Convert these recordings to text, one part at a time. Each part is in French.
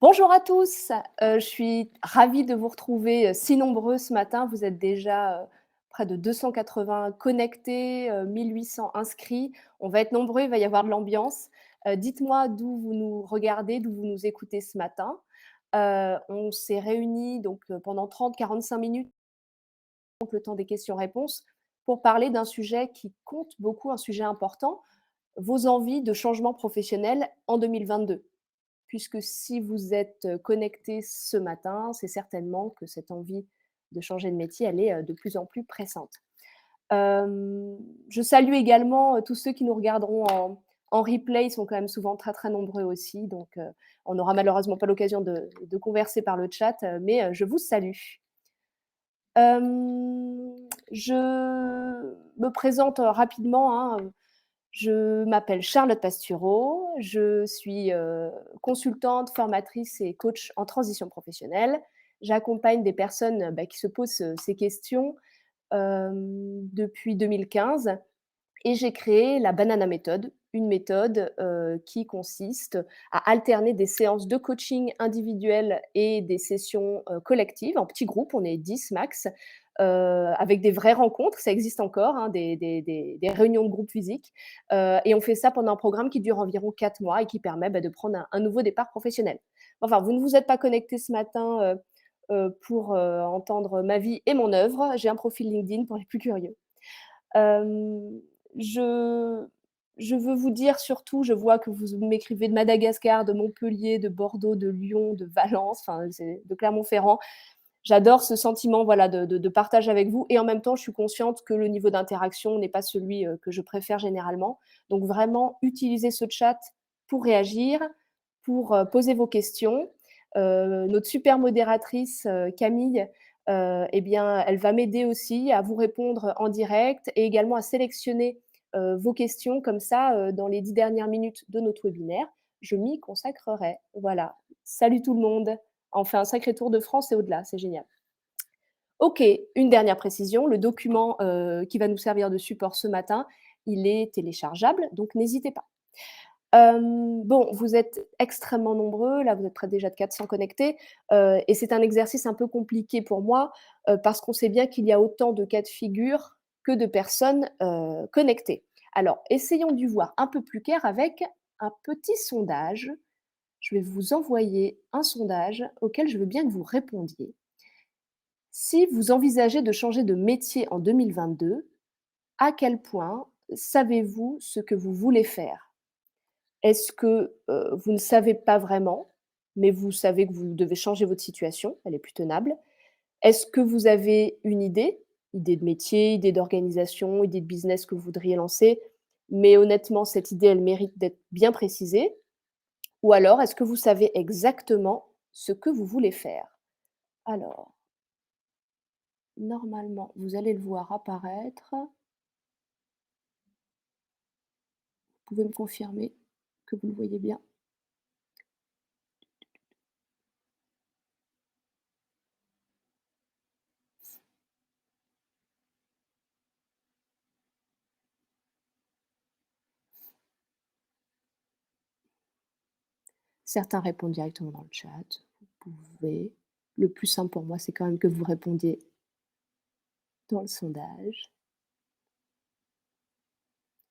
Bonjour à tous, je suis ravie de vous retrouver, si nombreux ce matin. Vous êtes déjà, près de 280 connectés, 1 800 inscrits. On va être nombreux, il va y avoir de l'ambiance. Dites-moi d'où vous nous regardez, d'où vous nous écoutez ce matin. On s'est réunis donc, pendant 30-45 minutes, donc le temps des questions-réponses, pour parler d'un sujet qui compte beaucoup, un sujet important, vos envies de changement professionnel en 2022. Puisque si vous êtes connecté ce matin, c'est certainement que cette envie de changer de métier, elle est, de plus en plus pressante. Je salue également, tous ceux qui nous regarderont en replay. Ils sont quand même souvent très, très nombreux aussi, donc on n'aura malheureusement pas l'occasion de converser par le chat, mais je vous salue. Je me présente, rapidement, hein. Je m'appelle Charlotte Pastureau, je suis, consultante, formatrice et coach en transition professionnelle. J'accompagne des personnes, qui se posent, ces questions, depuis 2015 et j'ai créé la Banana Méthode, une méthode, qui consiste à alterner des séances de coaching individuelles et des sessions, collectives en petits groupes, on est 10 max, avec des vraies rencontres, ça existe encore, hein, des réunions de groupe physiques, et on fait ça pendant un programme qui dure environ 4 mois et qui permet, de prendre un nouveau départ professionnel. Enfin, vous ne vous êtes pas connectés ce matin, pour, entendre ma vie et mon œuvre. J'ai un profil LinkedIn pour les plus curieux. Hem, je je veux vous dire surtout, je vois que vous m'écrivez de Madagascar, de Montpellier, de Bordeaux, de Lyon, de Valence, enfin, c'est de Clermont-Ferrand. J'adore ce sentiment, voilà, de partage avec vous et en même temps, je suis consciente que le niveau d'interaction n'est pas celui, que je préfère généralement. Donc vraiment, utilisez ce chat pour réagir, pour, poser vos questions. Notre super modératrice, Camille, et bien, elle va m'aider aussi à vous répondre en direct et également à sélectionner, vos questions comme ça, dans les 10 dernières minutes de notre webinaire, je m'y consacrerai. Voilà. Salut tout le monde. On fait un sacré tour de France et au-delà, c'est génial. OK, une dernière précision, le document, qui va nous servir de support ce matin, il est téléchargeable, donc n'hésitez pas. Bon, vous êtes extrêmement nombreux, là, vous êtes près déjà de 400 connectés, et c'est un exercice un peu compliqué pour moi, parce qu'on sait bien qu'il y a autant de cas de figure que de personnes, connectées. Alors, essayons d'y voir un peu plus clair avec un petit sondage. Je vais vous envoyer un sondage auquel je veux bien que vous répondiez. Si vous envisagez de changer de métier en 2022, à quel point savez-vous ce que vous voulez faire? Est-ce que, vous ne savez pas vraiment, mais vous savez que vous devez changer votre situation, elle est plus tenable? Est-ce que vous avez une idée? Idée de métier, idée d'organisation, idée de business que vous voudriez lancer, mais honnêtement, cette idée, elle mérite d'être bien précisée? Ou alors, est-ce que vous savez exactement ce que vous voulez faire? Alors, normalement, vous allez le voir apparaître. Vous pouvez me confirmer que vous le voyez bien? Certains répondent directement dans le chat. Vous pouvez. Le plus simple pour moi, c'est quand même que vous répondiez dans le sondage.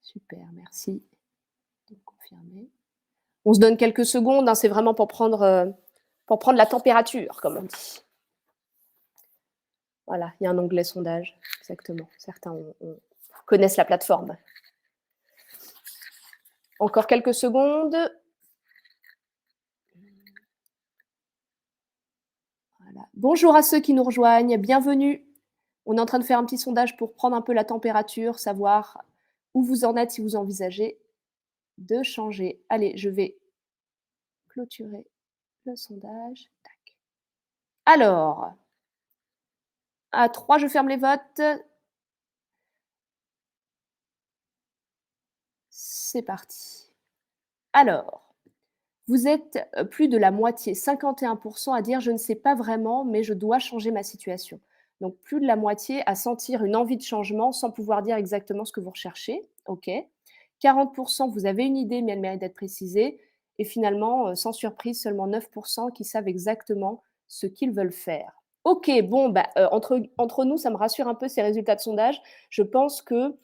Super, merci de me confirmer. On se donne quelques secondes, hein, c'est vraiment pour prendre la température, comme on dit. Voilà, il y a un onglet sondage, exactement. Certains connaissent la plateforme. Encore quelques secondes. Voilà. Bonjour à ceux qui nous rejoignent, bienvenue. On est en train de faire un petit sondage pour prendre un peu la température, savoir où vous en êtes, si vous envisagez de changer. Allez, je vais clôturer le sondage. Tac. Alors, à 3, je ferme les votes. C'est parti. Alors, vous êtes, plus de la moitié, 51% à dire: «Je ne sais pas vraiment, mais je dois changer ma situation». Donc plus de la moitié à sentir une envie de changement sans pouvoir dire exactement ce que vous recherchez. OK. 40%, vous avez une idée, mais elle mérite d'être précisée et finalement, sans surprise, seulement 9 qui savent exactement ce qu'ils veulent faire. OK, bon, bah, entre nous, ça me rassure un peu ces résultats de sondage. Je pense que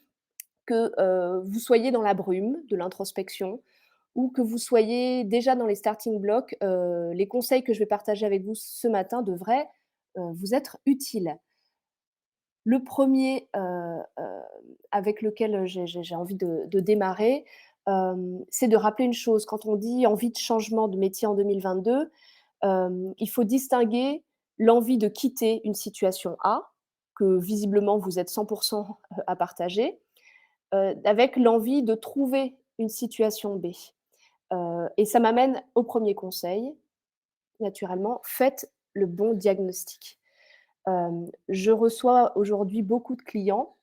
vous soyez dans la brume de l'introspection ou que vous soyez déjà dans les starting blocks, les conseils que je vais partager avec vous ce matin devraient, vous être utiles. Le premier avec lequel j'ai envie de démarrer, c'est de rappeler une chose. Quand on dit envie de changement de métier en 2022, il faut distinguer l'envie de quitter une situation A, que visiblement vous êtes 100 à partager, avec l'envie de trouver une situation B. Et ça m'amène au premier conseil, naturellement, faites le bon diagnostic. Je reçois aujourd'hui beaucoup de clients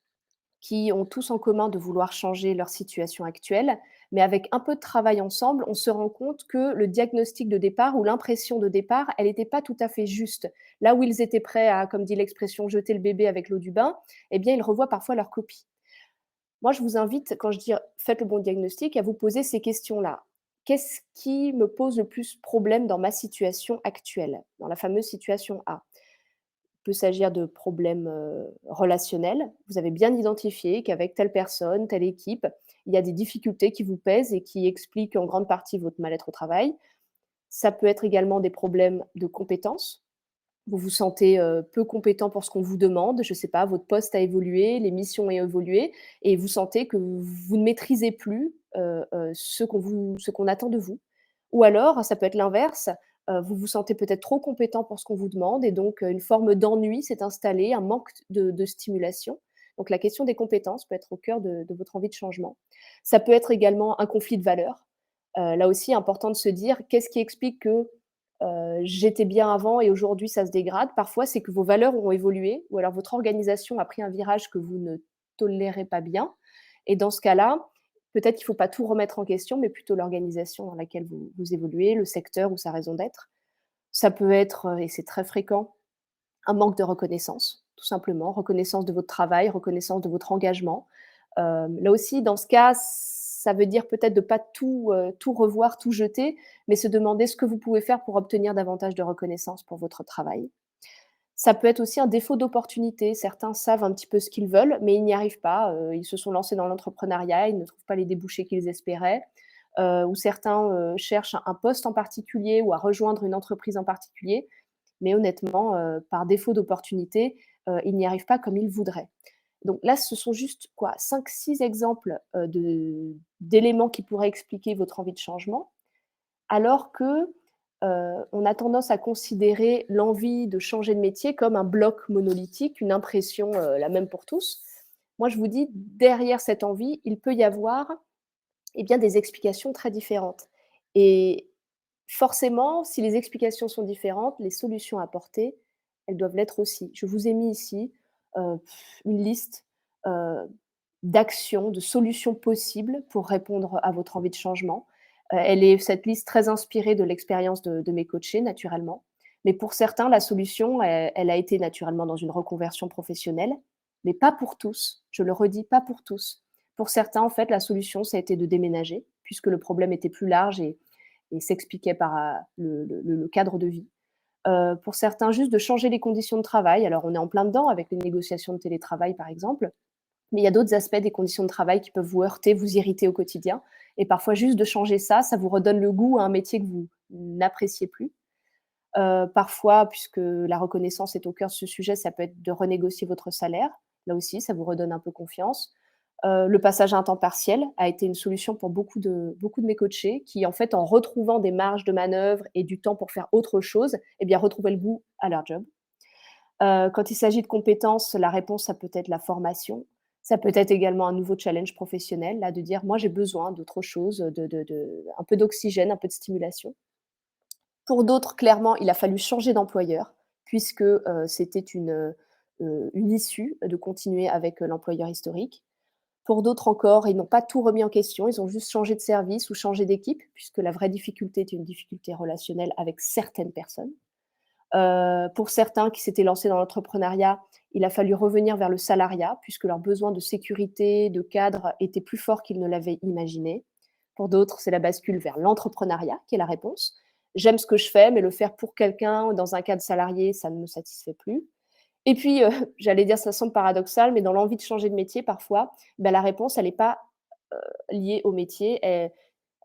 qui ont tous en commun de vouloir changer leur situation actuelle, mais avec un peu de travail ensemble, on se rend compte que le diagnostic de départ ou l'impression de départ, elle n'était pas tout à fait juste. Là où ils étaient prêts à, comme dit l'expression, jeter le bébé avec l'eau du bain, eh bien, ils revoient parfois leur copie. Moi, je vous invite, quand je dis faites le bon diagnostic, à vous poser ces questions-là. Qu'est-ce qui me pose le plus problème dans ma situation actuelle, dans la fameuse situation A? Il peut s'agir de problèmes, relationnels. Vous avez bien identifié qu'avec telle personne, telle équipe, il y a des difficultés qui vous pèsent et qui expliquent en grande partie votre mal-être au travail. Ça peut être également des problèmes de compétences. Vous vous sentez, peu compétent pour ce qu'on vous demande, je ne sais pas, votre poste a évolué, les missions ont évolué et vous sentez que vous ne maîtrisez plus, ce qu'on attend de vous. Ou alors, ça peut être l'inverse, vous vous sentez peut-être trop compétent pour ce qu'on vous demande et donc, une forme d'ennui s'est installée, un manque de stimulation. Donc la question des compétences peut être au cœur de votre envie de changement. Ça peut être également un conflit de valeurs. Là aussi, important de se dire: «Qu'est-ce qui explique que j'étais bien avant et aujourd'hui ça se dégrade. Parfois, c'est que vos valeurs ont évolué ou alors votre organisation a pris un virage que vous ne tolérez pas bien et dans ce cas-là, peut-être qu'il ne faut pas tout remettre en question, mais plutôt l'organisation dans laquelle vous évoluez, le secteur ou sa raison d'être. Ça peut être, et c'est très fréquent, un manque de reconnaissance, tout simplement, reconnaissance de votre travail, reconnaissance de votre engagement. Là aussi, dans ce cas, ça veut dire peut-être de pas tout revoir, tout jeter, mais se demander ce que vous pouvez faire pour obtenir davantage de reconnaissance pour votre travail. Ça peut être aussi un défaut d'opportunité. Certains savent un petit peu ce qu'ils veulent, mais ils n'y arrivent pas. Ils se sont lancés dans l'entrepreneuriat, ils ne trouvent pas les débouchés qu'ils espéraient. Ou certains, cherchent un poste en particulier ou à rejoindre une entreprise en particulier, mais honnêtement, par défaut d'opportunité, ils n'y arrivent pas comme ils voudraient. Donc là, ce sont juste quoi? 5-6 exemples, d'éléments qui pourraient expliquer votre envie de changement, alors que, on a tendance à considérer l'envie de changer de métier comme un bloc monolithique, une impression, la même pour tous. Moi, je vous dis, derrière cette envie, il peut y avoir, eh bien, des explications très différentes et forcément, si les explications sont différentes, les solutions à apporter, elles doivent l'être aussi. Je vous ai mis ici, heu, une liste, heu, d'actions, de solutions possibles pour répondre à votre envie de changement. Elle est cette liste très inspirée de l'expérience de mes coachés naturellement. Mais pour certains, la solution, elle a été naturellement dans une reconversion professionnelle, mais pas pour tous. Je le redis, pas pour tous. Pour certains, en fait, la solution, ça a été de déménager, puisque le problème était plus large et s'expliquait par, le cadre de vie. Pour certains, juste de changer les conditions de travail. Alors, on est en plein dedans avec les négociations de télétravail, par exemple, mais il y a d'autres aspects des conditions de travail qui peuvent vous heurter, vous irriter au quotidien et parfois juste de changer ça, ça vous redonne le goût à un métier que vous n'appréciez plus. Parfois, puisque la reconnaissance est au cœur de ce sujet, ça peut être de renégocier votre salaire. Là aussi, ça vous redonne un peu confiance. Le passage à un temps partiel a été une solution pour beaucoup de mes coachés qui, en fait, en retrouvant des marges de manœuvre et du temps pour faire autre chose, eh bien, retrouvaient le goût à leur job. Quand il s'agit de compétences, la réponse, ça peut être la formation. Ça peut être également un nouveau challenge professionnel, là, de dire: «Moi, j'ai besoin d'autre chose, de un peu d'oxygène, un peu de stimulation». Pour d'autres, clairement, il a fallu changer d'employeur puisque, c'était une issue de continuer avec, l'employeur historique. Pour d'autres encore, ils n'ont pas tout remis en question, ils ont juste changé de service ou changé d'équipe, puisque la vraie difficulté est une difficulté relationnelle avec certaines personnes. Pour certains qui s'étaient lancés dans l'entrepreneuriat, il a fallu revenir vers le salariat, puisque leurs besoins de sécurité, de cadre étaient plus forts qu'ils ne l'avaient imaginé. Pour d'autres, c'est la bascule vers l'entrepreneuriat qui est la réponse. J'aime ce que je fais, mais le faire pour quelqu'un dans un cadre salarié, ça ne me satisfait plus. Et puis, j'allais dire, ça semble paradoxal, mais dans l'envie de changer de métier parfois, bah, la réponse, elle est pas, liée au métier, elle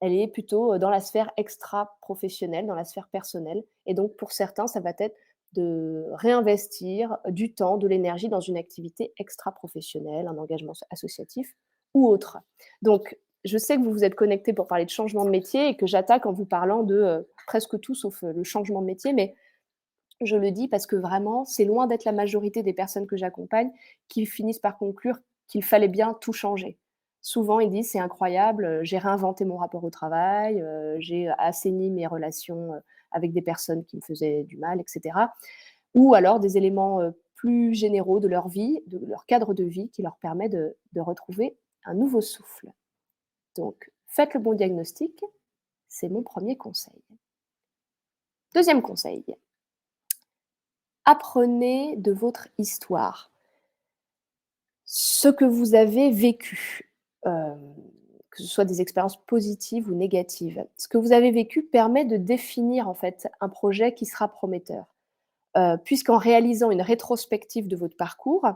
est plutôt, dans la sphère extra-professionnelle, dans la sphère personnelle et donc pour certains, ça va être de réinvestir du temps, de l'énergie dans une activité extra-professionnelle, un engagement associatif ou autre. Donc je sais que vous vous êtes connectés pour parler de changement de métier et que j'attaque en vous parlant de, presque tout sauf, le changement de métier, mais je le dis parce que vraiment, c'est loin d'être la majorité des personnes que j'accompagne qui finissent par conclure qu'il fallait bien tout changer. Souvent, ils disent: «C'est incroyable, j'ai réinventé mon rapport au travail, j'ai assaini mes relations, avec des personnes qui me faisaient du mal» et cetera. Ou alors des éléments, plus généraux de leur vie, de leur cadre de vie qui leur permet de retrouver un nouveau souffle. Donc faites le bon diagnostic, c'est mon premier conseil. Deuxième conseil, apprenez de votre histoire. Ce que vous avez vécu, hem, que ce soit des expériences positives ou négatives, ce que vous avez vécu permet de définir en fait un projet qui sera prometteur. Puisqu'en réalisant une rétrospective de votre parcours,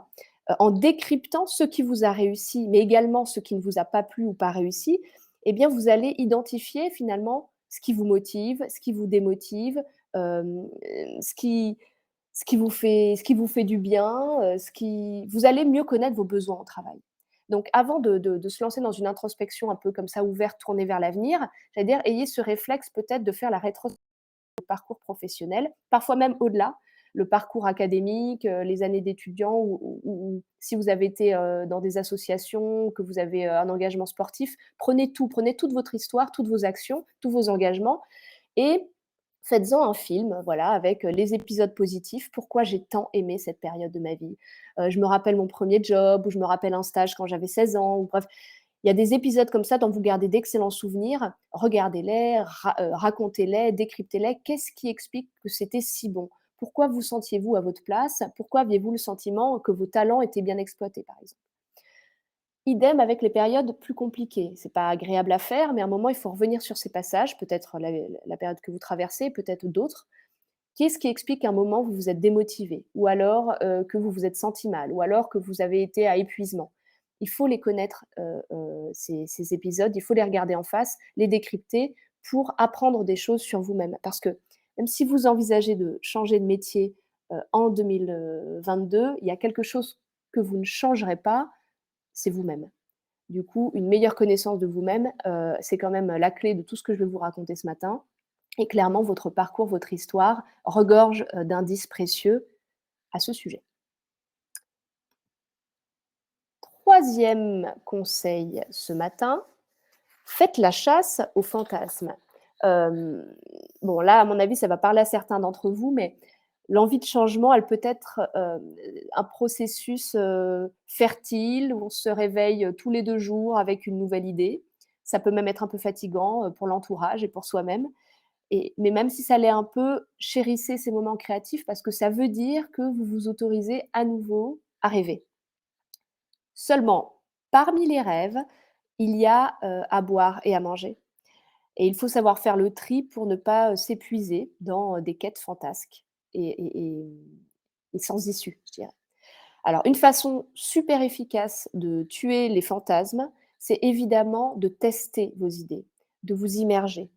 en décryptant ce qui vous a réussi, mais également ce qui ne vous a pas plu ou pas réussi, eh bien vous allez identifier finalement ce qui vous motive, ce qui vous démotive, hem, ce qui ce qui vous fait du bien, ce qui vous allez mieux connaître vos besoins au travail. Donc avant de se lancer dans une introspection un peu comme ça ouverte, tournée vers l'avenir, j'allais dire, ayez ce réflexe peut-être de faire la rétrospective de votre parcours professionnel, parfois même au-delà, le parcours académique, les années d'étudiant ou si vous avez été, dans des associations, que vous avez, un engagement sportif, prenez toute votre histoire, toutes vos actions, tous vos engagements et faites-en un film, voilà, avec, les épisodes positifs. Pourquoi j'ai tant aimé cette période de ma vie? Je me rappelle mon premier job ou je me rappelle un stage quand j'avais 16 ans ou bref, il y a des épisodes comme ça dont vous gardez d'excellents souvenirs. Regardez-les, racontez-les, décryptez-les. Qu'est-ce qui explique que c'était si bon? Pourquoi vous sentiez-vous à votre place? Pourquoi aviez-vous le sentiment que vos talents étaient bien exploités, par exemple? Idem avec les périodes plus compliquées. C'est pas agréable à faire, mais à un moment, il faut revenir sur ces passages, peut-être la période que vous traversez, peut-être d'autres. Qu'est-ce qui explique qu'à un moment, vous vous êtes démotivé ou alors, que vous vous êtes senti mal ou alors que vous avez été à épuisement? Il faut les connaître, ces épisodes, il faut les regarder en face, les décrypter pour apprendre des choses sur vous-même. Parce que même si vous envisagez de changer de métier, en 2022, il y a quelque chose que vous ne changerez pas, c'est vous-même. Du coup, une meilleure connaissance de vous-même, c'est quand même la clé de tout ce que je vais vous raconter ce matin et clairement votre parcours, votre histoire regorge, d'indices précieux à ce sujet. Troisième conseil ce matin, faites la chasse aux fantasmes. Hem, bon là, à mon avis, ça va parler à certains d'entre vous, mais l'envie de changement, elle peut être, un processus, fertile où on se réveille, tous les 2 jours avec une nouvelle idée. Ça peut même être un peu fatigant, pour l'entourage et pour soi-même mais même si ça l'est un peu, chérissez ces moments créatifs parce que ça veut dire que vous vous autorisez à nouveau à rêver. Seulement, parmi les rêves, il y a, à boire et à manger et il faut savoir faire le tri pour ne pas, s'épuiser dans, des quêtes fantasques et sans issue, je dirais. Alors une façon super efficace de tuer les fantasmes, c'est évidemment de tester vos idées, de vous immerger.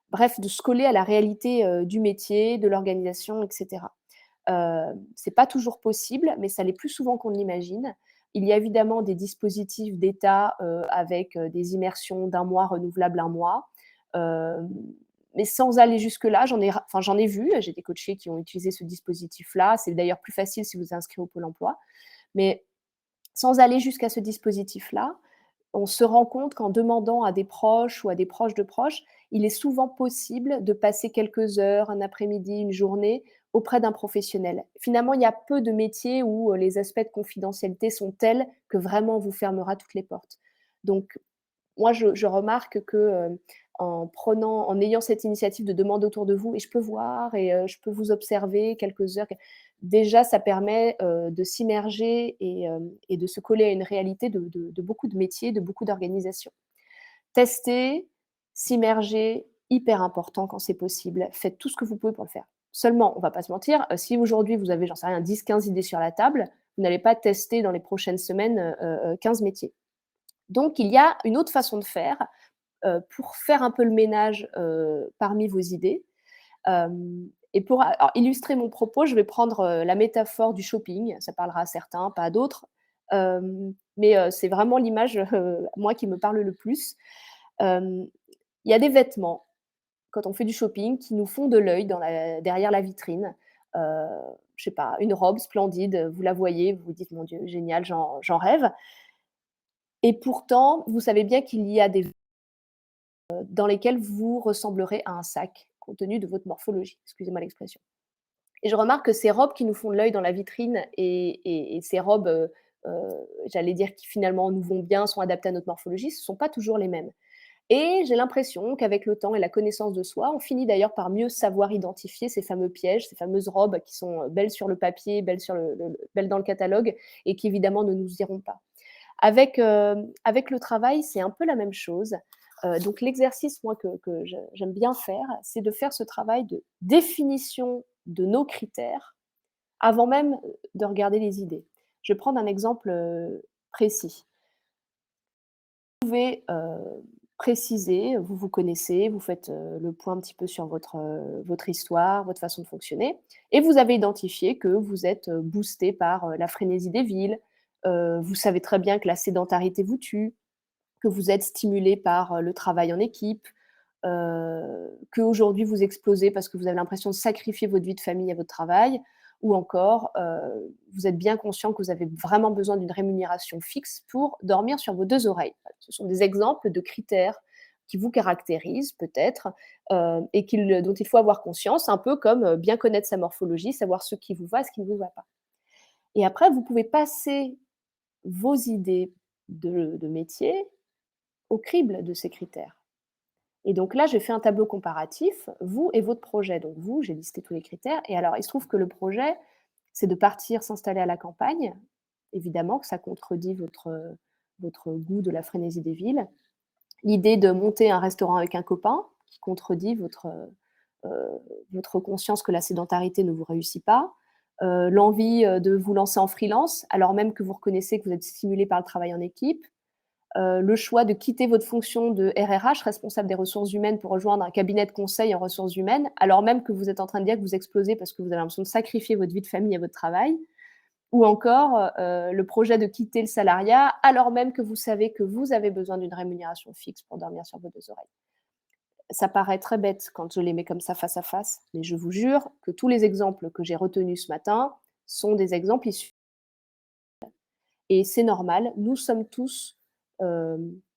Bref, de se coller à la réalité, du métier, de l'organisation et cetera. C'est pas toujours possible, mais ça l'est plus souvent qu'on ne l'imagine. Il y a évidemment des dispositifs d'État, avec, des immersions d'1 mois renouvelables 1 mois. Hem, mais sans aller jusque-là, j'en ai vu, j'ai des coachés qui ont utilisé ce dispositif-là. C'est d'ailleurs plus facile si vous vous inscrivez au Pôle emploi. Mais sans aller jusqu'à ce dispositif-là, on se rend compte qu'en demandant à des proches ou à des proches de proches, il est souvent possible de passer quelques heures, un après-midi, une journée auprès d'un professionnel. Finalement, il y a peu de métiers où, les aspects de confidentialité sont tels que vraiment on vous fermera toutes les portes. Donc moi, je remarque que, en ayant cette initiative de demander autour de vous et je peux voir et je peux vous observer quelques heures, déjà ça permet, de s'immerger et de se coller à une réalité de beaucoup de métiers, de beaucoup d'organisations. Tester, S'immerger, hyper important quand c'est possible. Faites tout ce que vous pouvez pour le faire. Seulement, on va pas se mentir, si aujourd'hui vous avez, j'en sais rien, 10-15 idées sur la table, vous n'allez pas tester dans les prochaines semaines, 15 métiers. Donc il y a une autre façon de faire, pour faire un peu le ménage, parmi vos idées. Et pour alors illustrer mon propos, je vais prendre, la métaphore du shopping. Ça parlera à certains, pas à d'autres. Mais c'est vraiment l'image, moi, qui me parle le plus. Hem, il y a des vêtements, quand on fait du shopping, qui nous font de l'œil derrière la vitrine. Heu, je sais pas, une robe splendide, vous la voyez, vous vous dites: «Mon Dieu, génial, j'en rêve» et pourtant, vous savez bien qu'il y a des dans lesquels vous ressemblerez à un sac, compte tenu de votre morphologie, excusez-moi l'expression. Et je remarque que ces robes qui nous font de l'œil dans la vitrine et ces robes, j'allais dire qui finalement nous vont bien, sont adaptées à notre morphologie, ce ne sont pas toujours les mêmes. Et j'ai l'impression qu'avec le temps et la connaissance de soi, on finit d'ailleurs par mieux savoir identifier ces fameux pièges, ces fameuses robes qui sont, belles sur le papier, belles sur belles dans le catalogue et qui évidemment ne nous iront pas. Avec le travail, c'est un peu la même chose. Donc l'exercice, moi, que j'aime bien faire, c'est de faire ce travail de définition de nos critères avant même, de regarder les idées. Je vais prendre un exemple, précis. Vous pouvez, préciser, vous vous connaissez, vous faites, le point un petit peu sur votre histoire, votre façon de fonctionner et vous avez identifié que vous êtes, boosté par, la frénésie des villes, vous savez très bien que la sédentarité vous tue, que vous êtes stimulé par, le travail en équipe, qu'aujourd'hui vous explosez parce que vous avez l'impression de sacrifier votre vie de famille à votre travail ou encore, vous êtes bien conscient que vous avez vraiment besoin d'une rémunération fixe pour dormir sur vos 2 oreilles. Voilà, ce sont des exemples de critères qui vous caractérisent peut-être, et dont il faut avoir conscience, un peu comme, bien connaître sa morphologie, savoir ce qui vous va, ce qui ne vous va pas. Et après vous pouvez passer vos idées de métier au crible de ces critères. Et donc là, j'ai fait un tableau comparatif, vous et votre projet. Donc vous, j'ai listé tous les critères et alors il se trouve que le projet, c'est de partir s'installer à la campagne. Évidemment que ça contredit votre goût de la frénésie des villes. L'idée de monter un restaurant avec un copain, qui contredit votre conscience que la sédentarité ne vous réussit pas. L'envie, de vous lancer en freelance, alors même que vous reconnaissez que vous êtes stimulé par le travail en équipe. Le choix de quitter votre fonction de RRH, responsable des ressources humaines, pour rejoindre un cabinet de conseil en ressources humaines, alors même que vous êtes en train de dire que vous explosez parce que vous avez l'impression de sacrifier votre vie de famille à votre travail. Ou encore, le projet de quitter le salariat, alors même que vous savez que vous avez besoin d'une rémunération fixe pour dormir sur vos 2 oreilles. Ça paraît très bête quand je les mets comme ça face à face, mais je vous jure que tous les exemples que j'ai retenus ce matin sont des exemples issus et c'est normal, nous sommes tous,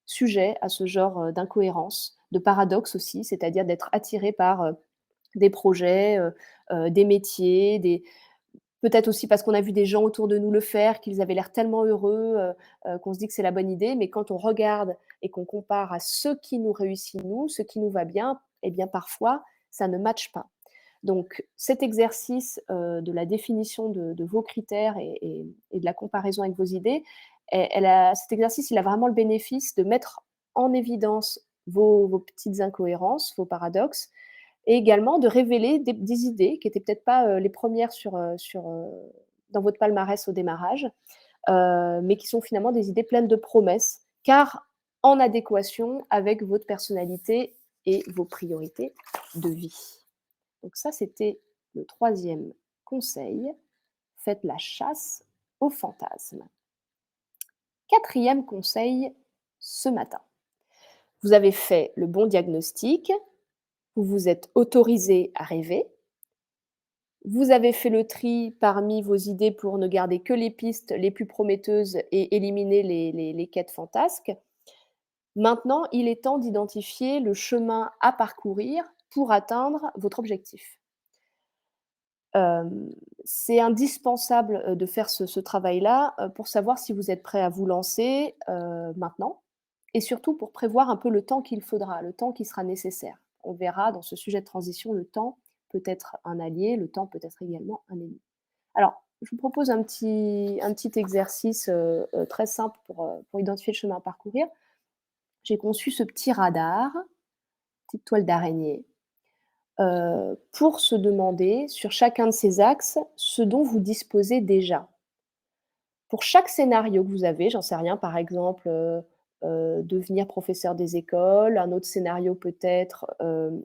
sujets à ce genre, d'incohérence, de paradoxe aussi, c'est-à-dire d'être attirés par, des projets, des métiers, des peut-être aussi parce qu'on a vu des gens autour de nous le faire, qu'ils avaient l'air tellement heureux, qu'on se dit que c'est la bonne idée. Mais quand on regarde et qu'on compare à ce qui nous réussit nous, ce qui nous va bien, eh bien parfois ça ne matche pas. Donc cet exercice, de la définition de vos critères et de la comparaison avec vos idées, cet exercice, il a vraiment le bénéfice de mettre en évidence vos petites incohérences, vos paradoxes et également de révéler des idées qui étaient peut-être pas, les premières dans votre palmarès au démarrage, mais qui sont finalement des idées pleines de promesses, car en adéquation avec votre personnalité et vos priorités de vie. Donc ça, c'était le troisième conseil. Faites la chasse aux fantasmes. Quatrième conseil ce matin. Vous avez fait le bon diagnostic, vous vous êtes autorisé à rêver, vous avez fait le tri parmi vos idées pour ne garder que les pistes les plus prometteuses et éliminer les quêtes fantasques. Maintenant, il est temps d'identifier le chemin à parcourir pour atteindre votre objectif. Hem, c'est indispensable, de faire ce travail-là, pour savoir si vous êtes prêt à vous lancer, maintenant et surtout pour prévoir un peu le temps qu'il faudra, le temps qui sera nécessaire. On verra dans ce sujet de transition, le temps peut être un allié, le temps peut être également un ennemi. Alors, je vous propose un petit exercice, très simple pour identifier le chemin à parcourir. J'ai conçu ce petit radar petite toile d'araignée, pour se demander sur chacun de ces axes ce dont vous disposez déjà. Pour chaque scénario que vous avez, j'en sais rien, par exemple, devenir professeur des écoles, un autre scénario peut-être,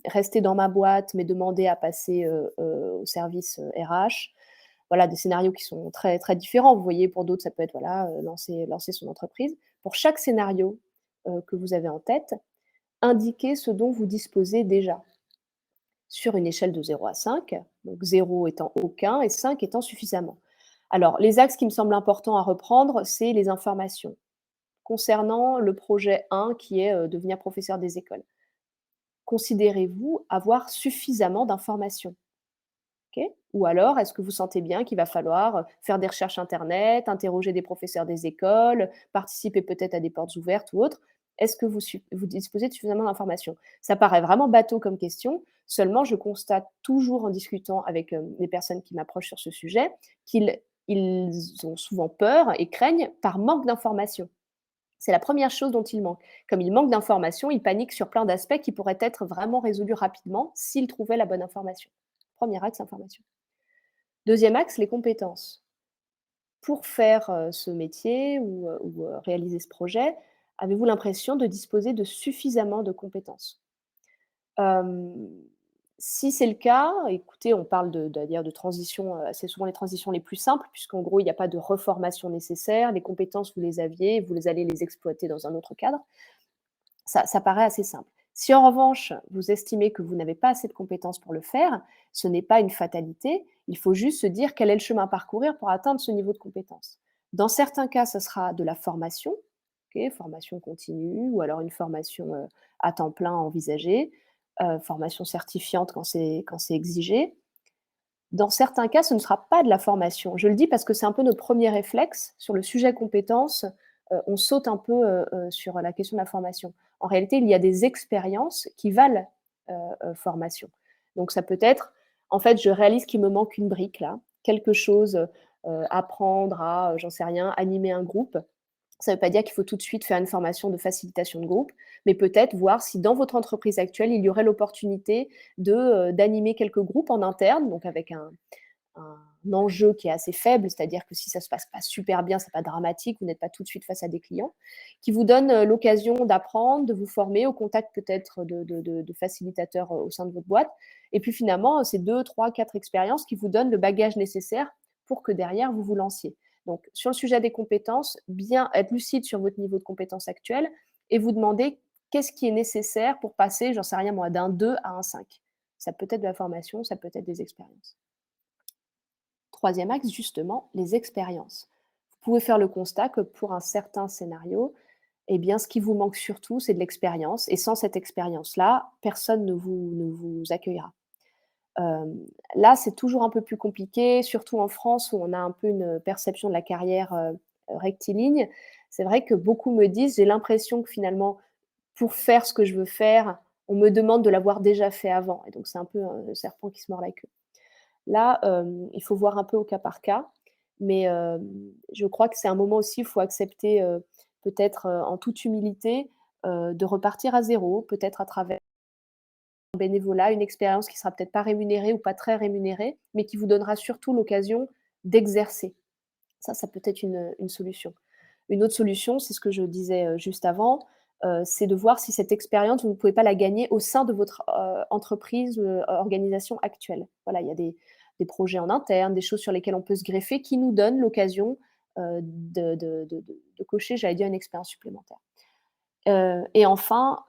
rester dans ma boîte mais demander à passer, au service, RH. Voilà, des scénarios qui sont très, très différents. Vous voyez, pour d'autres, ça peut être, voilà, lancer son entreprise. Pour chaque scénario, que vous avez en tête, indiquez ce dont vous disposez déjà, sur une échelle de 0 à 5, donc 0 étant aucun et 5 étant suffisamment. Alors, les axes qui me semblent importants à reprendre, c'est les informations. Concernant le projet 1 qui est, devenir professeur des écoles, considérez-vous avoir suffisamment d'informations? OK? Ou alors est-ce que vous sentez bien qu'il va falloir, faire des recherches internet, interroger des professeurs des écoles, participer peut-être à des portes ouvertes ou autres? Est-ce que vous disposez de suffisamment d'informations? Ça paraît vraiment bateau comme question, seulement je constate toujours en discutant avec, les personnes qui m'approchent sur ce sujet qu'ils ont souvent peur et craignent par manque d'informations. C'est la première chose dont ils manquent. Comme ils manquent d'informations, ils paniquent sur plein d'aspects qui pourraient être vraiment résolus rapidement s'ils trouvaient la bonne information. Premier axe, information. Deuxième axe, les compétences. Pour faire, ce métier ou réaliser ce projet, avez-vous l'impression de disposer de suffisamment de compétences? Hem, Si c'est le cas, écoutez, on parle d'ailleurs de transition, c'est souvent les transitions les plus simples puisqu'en gros, il n'y a pas de reformation nécessaire. Les compétences, vous les aviez, vous allez les exploiter dans un autre cadre. Ça paraît assez simple. Si en revanche, vous estimez que vous n'avez pas assez de compétences pour le faire, ce n'est pas une fatalité. Il faut juste se dire quel est le chemin à parcourir pour atteindre ce niveau de compétence. Dans certains cas, ce sera de la formation, ok, formation continue, ou alors une formation à temps plein envisagée, formation certifiante quand c'est exigé. Dans certains cas, ce ne sera pas de la formation. Je le dis parce que c'est un peu notre premier réflexe sur le sujet compétences, on saute un peu, sur la question de la formation. En réalité, il y a des expériences qui valent, formation. Donc ça peut être: «En fait, je réalise qu'il me manque une brique là, quelque chose, apprendre à, j'en sais rien, animer un groupe». Ça ne veut pas dire qu'il faut tout de suite faire une formation de facilitation de groupe, mais peut-être voir si dans votre entreprise actuelle, il y aurait l'opportunité d'animer quelques groupes en interne, donc avec un enjeu qui est assez faible, c'est-à-dire que si ça se passe pas super bien, c'est pas dramatique, vous n'êtes pas tout de suite face à des clients, qui vous donnent, l'occasion d'apprendre, de vous former au contact peut-être de facilitateurs, au sein de votre boîte et puis finalement, c'est 2, 3, 4 expériences qui vous donnent le bagage nécessaire pour que derrière vous vous lanciez. Donc sur le sujet des compétences, bien être lucide sur votre niveau de compétences actuel et vous demander qu'est-ce qui est nécessaire pour passer, j'en sais rien moi, d'un 2 à un 5. Ça peut être de la formation, ça peut être des expériences. Troisième axe, justement, les expériences. Vous pouvez faire le constat que pour un certain scénario, eh bien, ce qui vous manque surtout, c'est de l'expérience et sans cette expérience-là, personne ne vous accueillera. Là, c'est toujours un peu plus compliqué, surtout en France où on a un peu une perception de la carrière, rectiligne. C'est vrai que beaucoup me disent: «J'ai l'impression que finalement, pour faire ce que je veux faire, on me demande de l'avoir déjà fait avant» et donc c'est un peu, le serpent qui se mord la queue. Là, il faut voir un peu au cas par cas, mais je crois que c'est un moment aussi, il faut accepter, peut-être, en toute humilité, de repartir à zéro, peut-être à travers un bénévolat, une expérience qui sera peut-être pas rémunérée ou pas très rémunérée, mais qui vous donnera surtout l'occasion d'exercer. Ça peut être une solution. Une autre solution, c'est ce que je disais, juste avant, c'est de voir si cette expérience, vous ne pouvez pas la gagner au sein de votre, entreprise, organisation actuelle. Voilà, il y a des projets en interne, des choses sur lesquelles on peut se greffer qui nous donnent l'occasion, de cocher, j'allais dire, une expérience supplémentaire. Et enfin,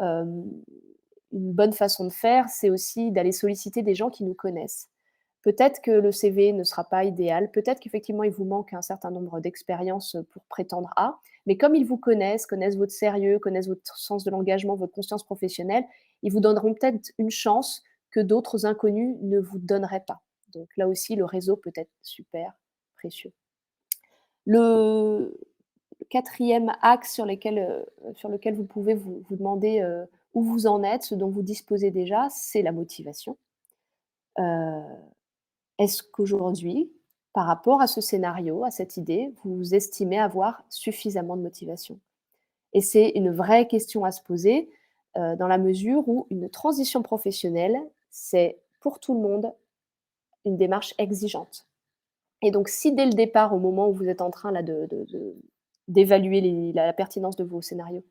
une bonne façon de faire, c'est aussi d'aller solliciter des gens qui nous connaissent. Peut-être que le CV ne sera pas idéal, peut-être qu'effectivement il vous manque un certain nombre d'expériences, pour prétendre à, mais comme ils vous connaissent, connaissent votre sérieux, connaissent votre sens de l'engagement, votre conscience professionnelle, ils vous donneront peut-être une chance que d'autres inconnus ne vous donneraient pas. Donc là aussi, le réseau peut être super précieux. Le quatrième axe sur lequel vous pouvez vous demander, où vous en êtes, ce dont vous disposez déjà, c'est la motivation. Heu, Est-ce qu'aujourd'hui, par rapport à ce scénario, à cette idée, vous estimez avoir suffisamment de motivation? Et c'est une vraie question à se poser. dans la mesure où une transition professionnelle, c'est pour tout le monde une démarche exigeante. Et donc si dès le départ, au moment où vous êtes en train là d'évaluer la pertinence de vos scénarios,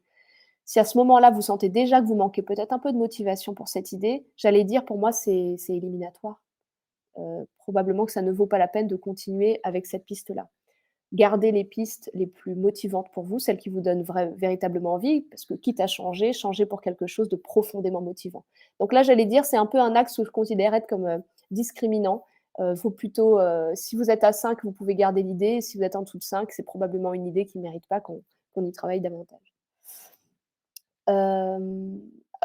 si à ce moment-là, vous sentez déjà que vous manquez peut-être un peu de motivation pour cette idée, j'allais dire pour moi c'est éliminatoire. Probablement que ça ne vaut pas la peine de continuer avec cette piste-là. Gardez les pistes les plus motivantes pour vous, celles qui vous donnent véritablement envie, parce que quitte à changer, changez pour quelque chose de profondément motivant. Donc là, j'allais dire, c'est un peu un axe où je considère être comme, discriminant. Faut plutôt, si vous êtes à 5, vous pouvez garder l'idée, si vous êtes en dessous de 5, c'est probablement une idée qui ne mérite pas qu'on y travaille davantage. Hem,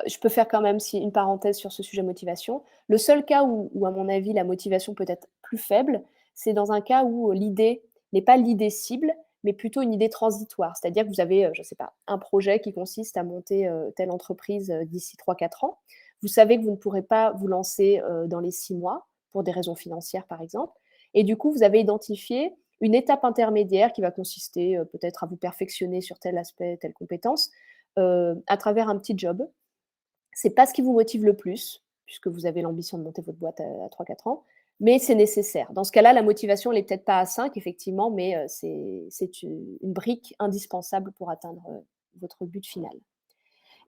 je peux faire quand même une parenthèse sur ce sujet motivation. Le seul cas où à mon avis la motivation peut être plus faible, c'est dans un cas où l'idée n'est pas l'idée cible, mais plutôt une idée transitoire. C'est-à-dire que vous avez, je ne sais pas, un projet qui consiste à monter, telle entreprise, d'ici 3-4 ans. Vous savez que vous ne pourrez pas vous lancer, dans les 6 mois, pour des raisons financières par exemple, et du coup vous avez identifié une étape intermédiaire qui va consister, peut-être à vous perfectionner sur tel aspect, telle compétence, à travers un petit job. C'est pas ce qui vous motive le plus, puisque vous avez l'ambition de monter votre boîte à 3-4 ans, mais c'est nécessaire. Dans ce cas-là, la motivation, elle est peut-être pas à 5 effectivement, mais c'est une brique indispensable pour atteindre, votre but final.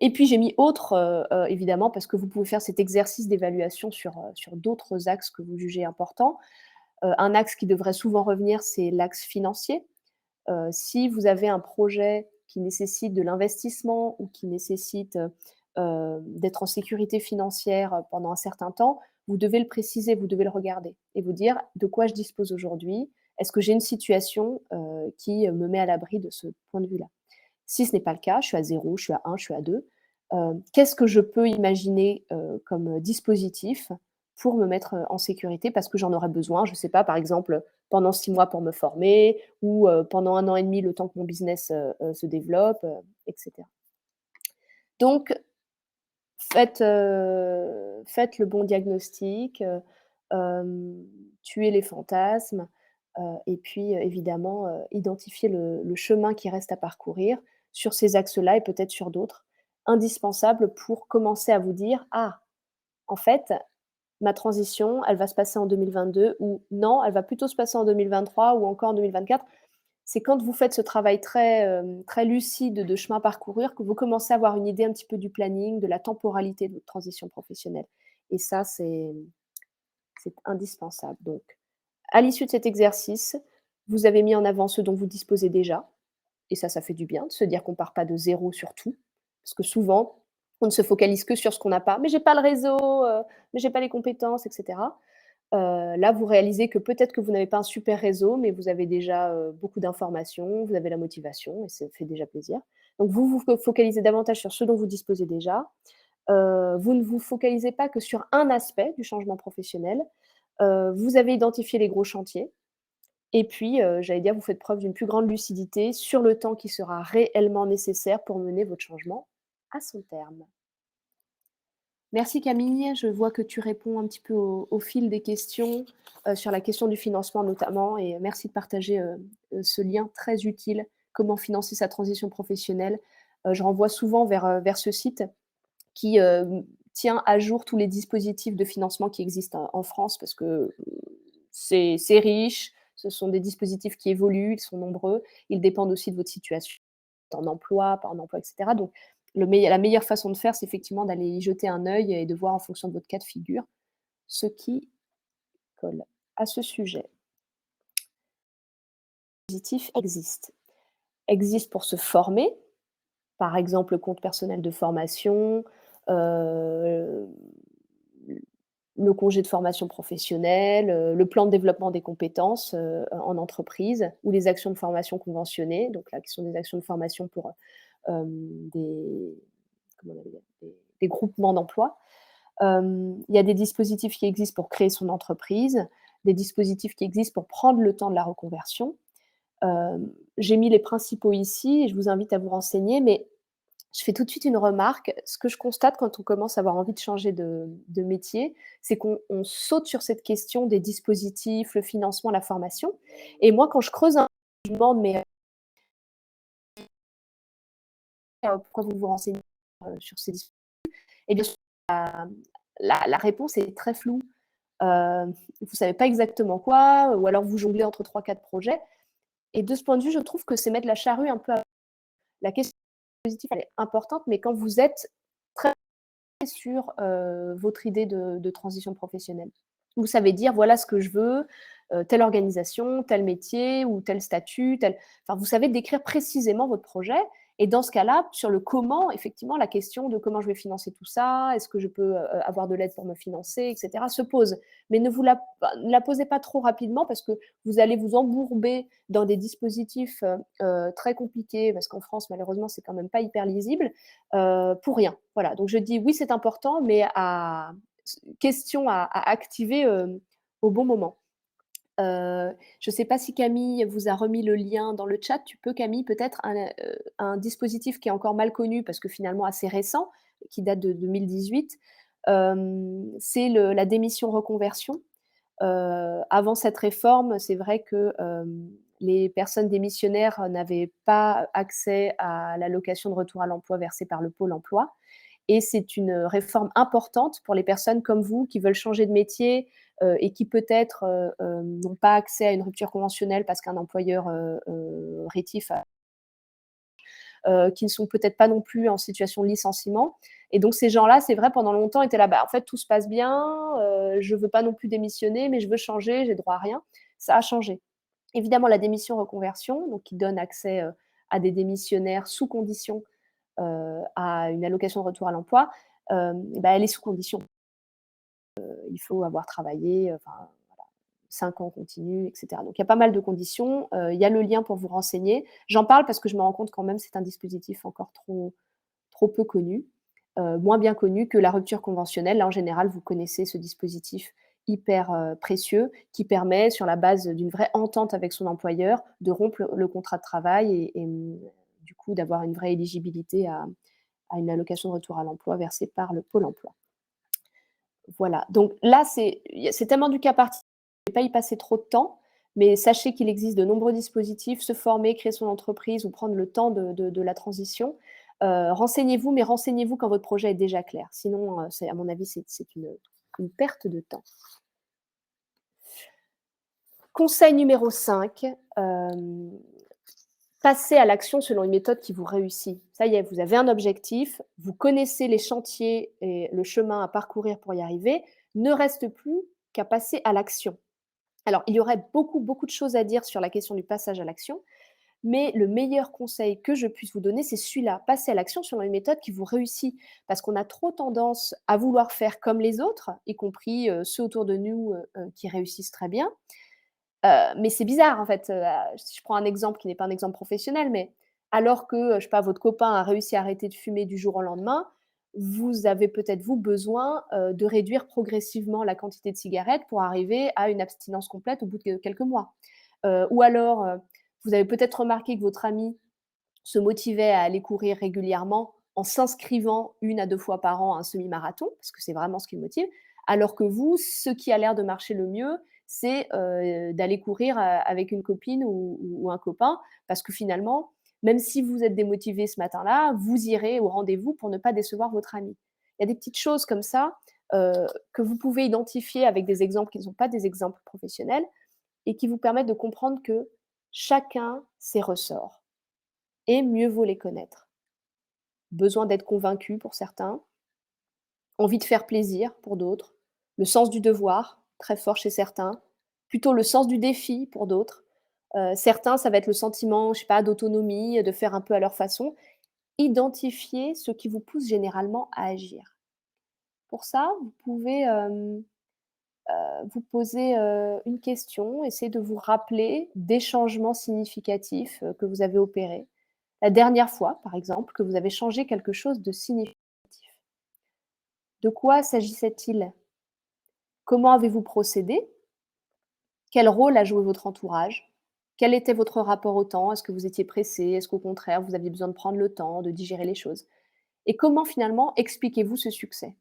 Et puis j'ai mis autre, évidemment, parce que vous pouvez faire cet exercice d'évaluation sur d'autres axes que vous jugez importants. Un axe qui devrait souvent revenir, c'est l'axe financier. Si vous avez un projet qui nécessite de l'investissement ou qui nécessite, d'être en sécurité financière, pendant un certain temps, vous devez le préciser, vous devez le regarder et vous dire: «De quoi je dispose aujourd'hui? Est-ce que j'ai une situation, qui me met à l'abri de ce point de vue-là?» Si ce n'est pas le cas, je suis à 0, je suis à 1, je suis à 2. Qu'est-ce que je peux imaginer, comme dispositif pour me mettre, en sécurité? Parce que j'en aurais besoin, je ne sais pas, par exemple, pendant 6 mois pour me former ou, pendant 1 an et demi, le temps que mon business, se développe, et cetera. Donc faites le bon diagnostic, tuez les fantasmes, et puis, évidemment, identifiez le chemin qui reste à parcourir sur ces axes-là et peut-être sur d'autres, indispensables pour commencer à vous dire: «Ah, en fait, ma transition, elle va se passer en 2022» ou «Non, elle va plutôt se passer en 2023 ou encore en 2024». C'est quand vous faites ce travail très lucide de chemin parcourir que vous commencez à avoir une idée un petit peu du planning, de la temporalité de votre transition professionnelle et ça, c'est indispensable. Donc, à l'issue de cet exercice, vous avez mis en avant ce dont vous disposez déjà et ça fait du bien de se dire qu'on part pas de zéro sur tout. Parce que souvent, on ne se focalise que sur ce qu'on n'a pas. «Mais j'ai pas le réseau, mais j'ai pas les compétences» et cetera. Là, vous réalisez que peut-être que vous n'avez pas un super réseau, mais vous avez déjà, beaucoup d'informations, vous avez la motivation et ça fait déjà plaisir. Donc vous vous focalisez davantage sur ce dont vous disposez déjà. Vous ne vous focalisez pas que sur un aspect du changement professionnel. Vous avez identifié les gros chantiers et puis, j'allais dire, vous faites preuve d'une plus grande lucidité sur le temps qui sera réellement nécessaire pour mener votre changement à son terme. Merci Camille, je vois que tu réponds un petit peu au fil des questions, sur la question du financement notamment et merci de partager, ce lien très utile, comment financer sa transition professionnelle. Je renvoie souvent vers ce site qui, tient à jour tous les dispositifs de financement qui existent en France parce que, c'est riche, ce sont des dispositifs qui évoluent, ils sont nombreux, ils dépendent aussi de votre situation, en emploi, pas en emploi et cetera. Donc la meilleure façon de faire, c'est effectivement d'aller y jeter un œil et de voir en fonction de votre cas de figure ce qui colle. À ce sujet, positif existe pour se former, par exemple le compte personnel de formation, heu, le congé de formation professionnelle, le plan de développement des compétences, en entreprise ou les actions de formation conventionnées, donc là qui sont des actions de formation pour, des comment on appelle? Des groupements d'emploi. Il y a des dispositifs qui existent pour créer son entreprise, des dispositifs qui existent pour prendre le temps de la reconversion. J'ai mis les principaux ici et je vous invite à vous renseigner, mais je fais tout de suite une remarque. Ce que je constate quand on commence à avoir envie de changer de métier, c'est qu'on saute sur cette question des dispositifs, le financement, la formation et moi, quand je creuse un peu, je me demande: «Mais, pourquoi vous vous renseignez, sur ces dispositifs?» Et bien sûr, la réponse est très floue. Vous ne savez pas exactement quoi, ou alors vous jonglez entre trois quatre projets. Et de ce point de vue, je trouve que c'est mettre la charrue un peu à la question positive, elle est importante, mais quand vous êtes très sur votre idée de transition professionnelle. Vous savez dire voilà ce que je veux, telle organisation, tel métier ou tel statut, tel... Enfin, vous savez décrire précisément votre projet. Et dans ce cas-là, sur le comment, effectivement, la question de comment je vais financer tout ça, est-ce que je peux avoir de l'aide pour me financer, etc., se pose. Mais ne la posez pas trop rapidement parce que vous allez vous embourber dans des dispositifs très compliqués, parce qu'en France, malheureusement, c'est quand même pas hyper lisible, pour rien. Voilà, donc je dis oui, c'est important, mais question à activer au bon moment. Je ne sais pas si Camille vous a remis le lien dans le chat. Tu peux, Camille, peut-être un dispositif qui est encore mal connu parce que finalement assez récent, qui date de 2018, c'est la démission reconversion. Avant cette réforme, c'est vrai que les personnes démissionnaires n'avaient pas accès à l'allocation de retour à l'emploi versée par le Pôle emploi. Et c'est une réforme importante pour les personnes comme vous qui veulent changer de métier et qui peut-être n'ont pas accès à une rupture conventionnelle parce qu'un employeur rétif qui ne sont peut-être pas non plus en situation de licenciement. Et donc ces gens-là, c'est vrai, pendant longtemps, étaient là, bah, en fait, tout se passe bien, je ne veux pas non plus démissionner, mais je veux changer, j'ai droit à rien. Ça a changé. Évidemment, la démission reconversion, donc qui donne accès à des démissionnaires sous condition à une allocation de retour à l'emploi, bah, elle est sous condition. Il faut avoir travaillé, enfin, 5 ans continu, et cetera. Donc il y a pas mal de conditions. Il y a le lien pour vous renseigner. J'en parle parce que je me rends compte quand même c'est un dispositif encore trop peu connu, moins bien connu que la rupture conventionnelle. Là, en général, vous connaissez ce dispositif hyper précieux qui permet, sur la base d'une vraie entente avec son employeur, de rompre le contrat de travail et du coup d'avoir une vraie éligibilité à une allocation de retour à l'emploi versée par le Pôle emploi. Voilà, donc là, c'est tellement du cas particulier, je ne vais pas y passer trop de temps, mais sachez qu'il existe de nombreux dispositifs, se former, créer son entreprise ou prendre le temps de la transition. Renseignez-vous, mais renseignez-vous quand votre projet est déjà clair. Sinon, à mon avis, c'est une perte de temps. Conseil numéro 5, passez à l'action selon une méthode qui vous réussit. Ça y est, vous avez un objectif, vous connaissez les chantiers et le chemin à parcourir pour y arriver. Ne reste plus qu'à passer à l'action. Alors, il y aurait beaucoup, beaucoup de choses à dire sur la question du passage à l'action, mais le meilleur conseil que je puisse vous donner, c'est celui-là. Passez à l'action selon une méthode qui vous réussit, parce qu'on a trop tendance à vouloir faire comme les autres, y compris ceux autour de nous qui réussissent très bien. Mais c'est bizarre en fait, si je prends un exemple qui n'est pas un exemple professionnel, mais alors que, je sais pas, votre copain a réussi à arrêter de fumer du jour au lendemain, vous avez peut-être, vous, besoin, de réduire progressivement la quantité de cigarettes pour arriver à une abstinence complète au bout de quelques mois. Ou alors, vous avez peut-être remarqué que votre ami se motivait à aller courir régulièrement en s'inscrivant 1 à 2 fois par an à un semi-marathon, parce que c'est vraiment ce qui le motive, alors que vous, ce qui a l'air de marcher le mieux, c'est d'aller courir avec une copine ou un copain, parce que finalement, même si vous êtes démotivé ce matin-là, vous irez au rendez-vous pour ne pas décevoir votre ami. Il y a des petites choses comme ça que vous pouvez identifier avec des exemples qui ne sont pas des exemples professionnels et qui vous permettent de comprendre que chacun ses ressorts et mieux vaut les connaître. Besoin d'être convaincu pour certains, envie de faire plaisir pour d'autres, le sens du devoir, très fort chez certains, plutôt le sens du défi pour d'autres. Certains, ça va être le sentiment, je sais pas, d'autonomie, de faire un peu à leur façon. Identifiez ce qui vous pousse généralement à agir. Pour ça, vous pouvez, vous poser, une question, essayer de vous rappeler des changements significatifs, que vous avez opérés. La dernière fois, par exemple, que vous avez changé quelque chose de significatif. De quoi s'agissait-il? Comment avez-vous procédé? Quel rôle a joué votre entourage? Quel était votre rapport au temps? Est-ce que vous étiez pressé? Est-ce qu'au contraire, vous aviez besoin de prendre le temps, de digérer les choses? Et comment finalement expliquez-vous ce succès?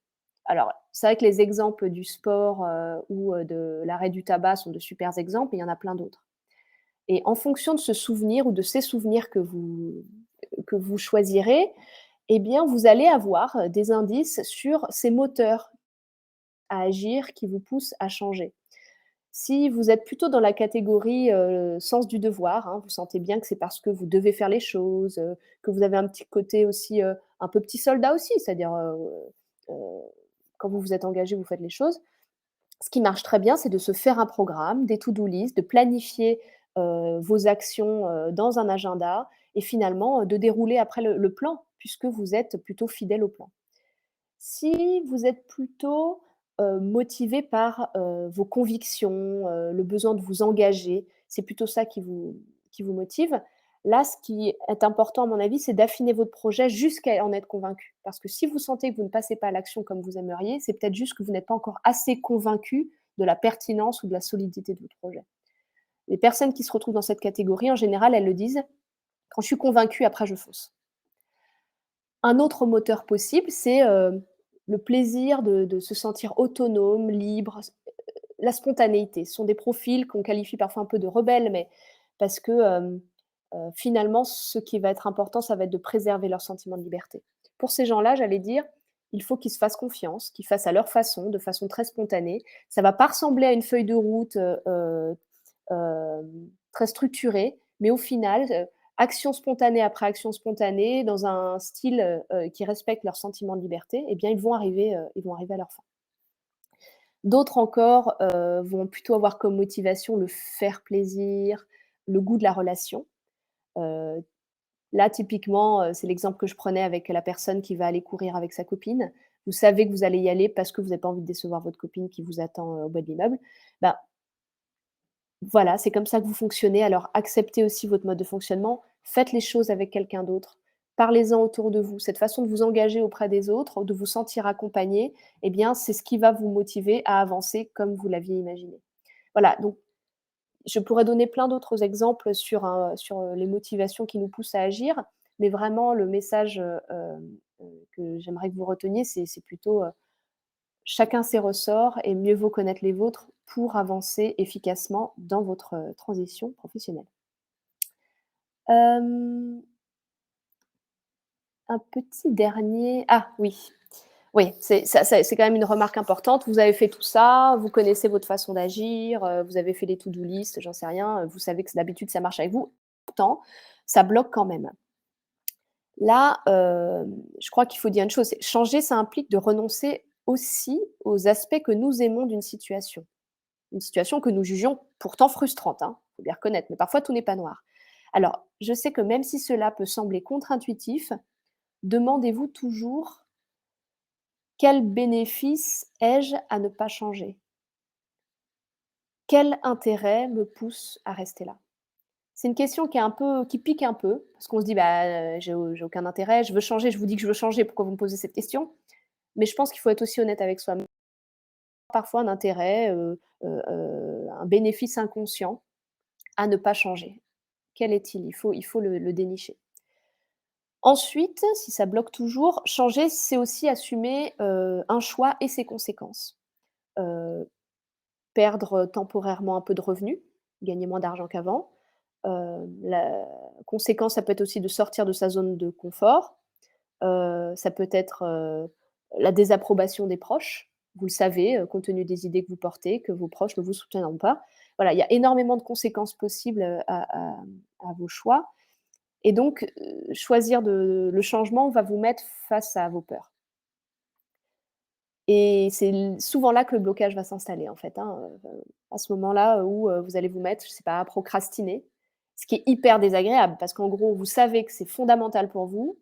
Alors, c'est vrai que les exemples du sport, ou de l'arrêt du tabac sont de super exemples, et il y en a plein d'autres. Et en fonction de ce souvenir ou de ces souvenirs que vous choisirez, eh bien, vous allez avoir, des indices sur ces moteurs à agir qui vous poussent à changer. Si vous êtes plutôt dans la catégorie, sens du devoir, hein, vous sentez bien que c'est parce que vous devez faire les choses, que vous avez un petit côté aussi, un peu petit soldat aussi, c'est-à-dire, heu, quand vous vous êtes engagé, vous faites les choses. Ce qui marche très bien, c'est de se faire un programme, des to-do list, de planifier, vos actions, dans un agenda et finalement, de dérouler après le plan, puisque vous êtes plutôt fidèle au plan. Si vous êtes plutôt, motivé par, vos convictions, le besoin de vous engager, c'est plutôt ça qui vous motive. Là, ce qui est important à mon avis, c'est d'affiner votre projet jusqu'à en être convaincu. Parce que si vous sentez que vous ne passez pas à l'action comme vous aimeriez, c'est peut-être juste que vous n'êtes pas encore assez convaincu de la pertinence ou de la solidité de votre projet. Les personnes qui se retrouvent dans cette catégorie, en général, elles le disent: «Quand je suis convaincue, après je fonce». Un autre moteur possible, c'est, le plaisir de se sentir autonome, libre, la spontanéité. Ce sont des profils qu'on qualifie parfois un peu de rebelles, mais parce que, finalement, ce qui va être important, ça va être de préserver leur sentiment de liberté. Pour ces gens-là, j'allais dire, il faut qu'ils se fassent confiance, qu'ils fassent à leur façon, de façon très spontanée. Ça va pas ressembler à une feuille de route, très structurée, mais au final, action spontanée après action spontanée, dans un style, qui respecte leur sentiment de liberté, eh bien, ils vont arriver à leur fin. D'autres encore, vont plutôt avoir comme motivation le faire plaisir, le goût de la relation. Heu, Là, typiquement, c'est l'exemple que je prenais avec la personne qui va aller courir avec sa copine. Vous savez que vous allez y aller parce que vous n'avez pas envie de décevoir votre copine qui vous attend, au bas de l'immeuble. Ben, voilà, c'est comme ça que vous fonctionnez, alors acceptez aussi votre mode de fonctionnement, faites les choses avec quelqu'un d'autre, parlez-en autour de vous. Cette façon de vous engager auprès des autres, de vous sentir accompagné, eh bien, c'est ce qui va vous motiver à avancer comme vous l'aviez imaginé. Voilà, donc je pourrais donner plein d'autres exemples sur, les motivations qui nous poussent à agir, mais vraiment le message, que j'aimerais que vous reteniez, c'est plutôt, chacun ses ressorts et mieux vaut connaître les vôtres pour avancer efficacement dans votre, transition professionnelle. Hem, un petit dernier oui, oui, c'est quand même une remarque importante. Vous avez fait tout ça, vous connaissez votre façon d'agir, vous avez fait les to-do list, j'en sais rien, vous savez que d'habitude ça marche avec vous. Pourtant, ça bloque quand même. Là, je crois qu'il faut dire une chose, c'est changer, ça implique de renoncer aussi aux aspects que nous aimons d'une situation. Une situation que nous jugeons pourtant frustrante, hein, faut bien reconnaître, mais parfois tout n'est pas noir. Alors, je sais que même si cela peut sembler contre-intuitif, demandez-vous toujours: «Quel bénéfice ai-je à ne pas changer? Quel intérêt me pousse à rester là?» C'est une question qui pique un peu, parce qu'on se dit: «Bah, j'ai aucun intérêt, je veux changer, je vous dis que je veux changer, pourquoi vous me posez cette question?» Mais je pense qu'il faut être aussi honnête avec soi-même. Parfois un intérêt, un bénéfice inconscient à ne pas changer. Quel est-il? Il faut le dénicher. Ensuite, si ça bloque toujours, changer, c'est aussi assumer, un choix et ses conséquences. Heu, Perdre temporairement un peu de revenus, gagner moins d'argent qu'avant. La conséquence, ça peut être aussi de sortir de sa zone de confort. Ça peut être, la désapprobation des proches. Vous le savez, compte tenu des idées que vous portez, que vos proches ne vous soutiendront pas. Voilà, il y a énormément de conséquences possibles, à vos choix et donc choisir le changement va vous mettre face à vos peurs et c'est souvent là que le blocage va s'installer, en fait, hein, à ce moment-là où, vous allez vous mettre, je sais pas, à procrastiner. Ce qui est hyper désagréable parce qu'en gros, vous savez que c'est fondamental pour vous,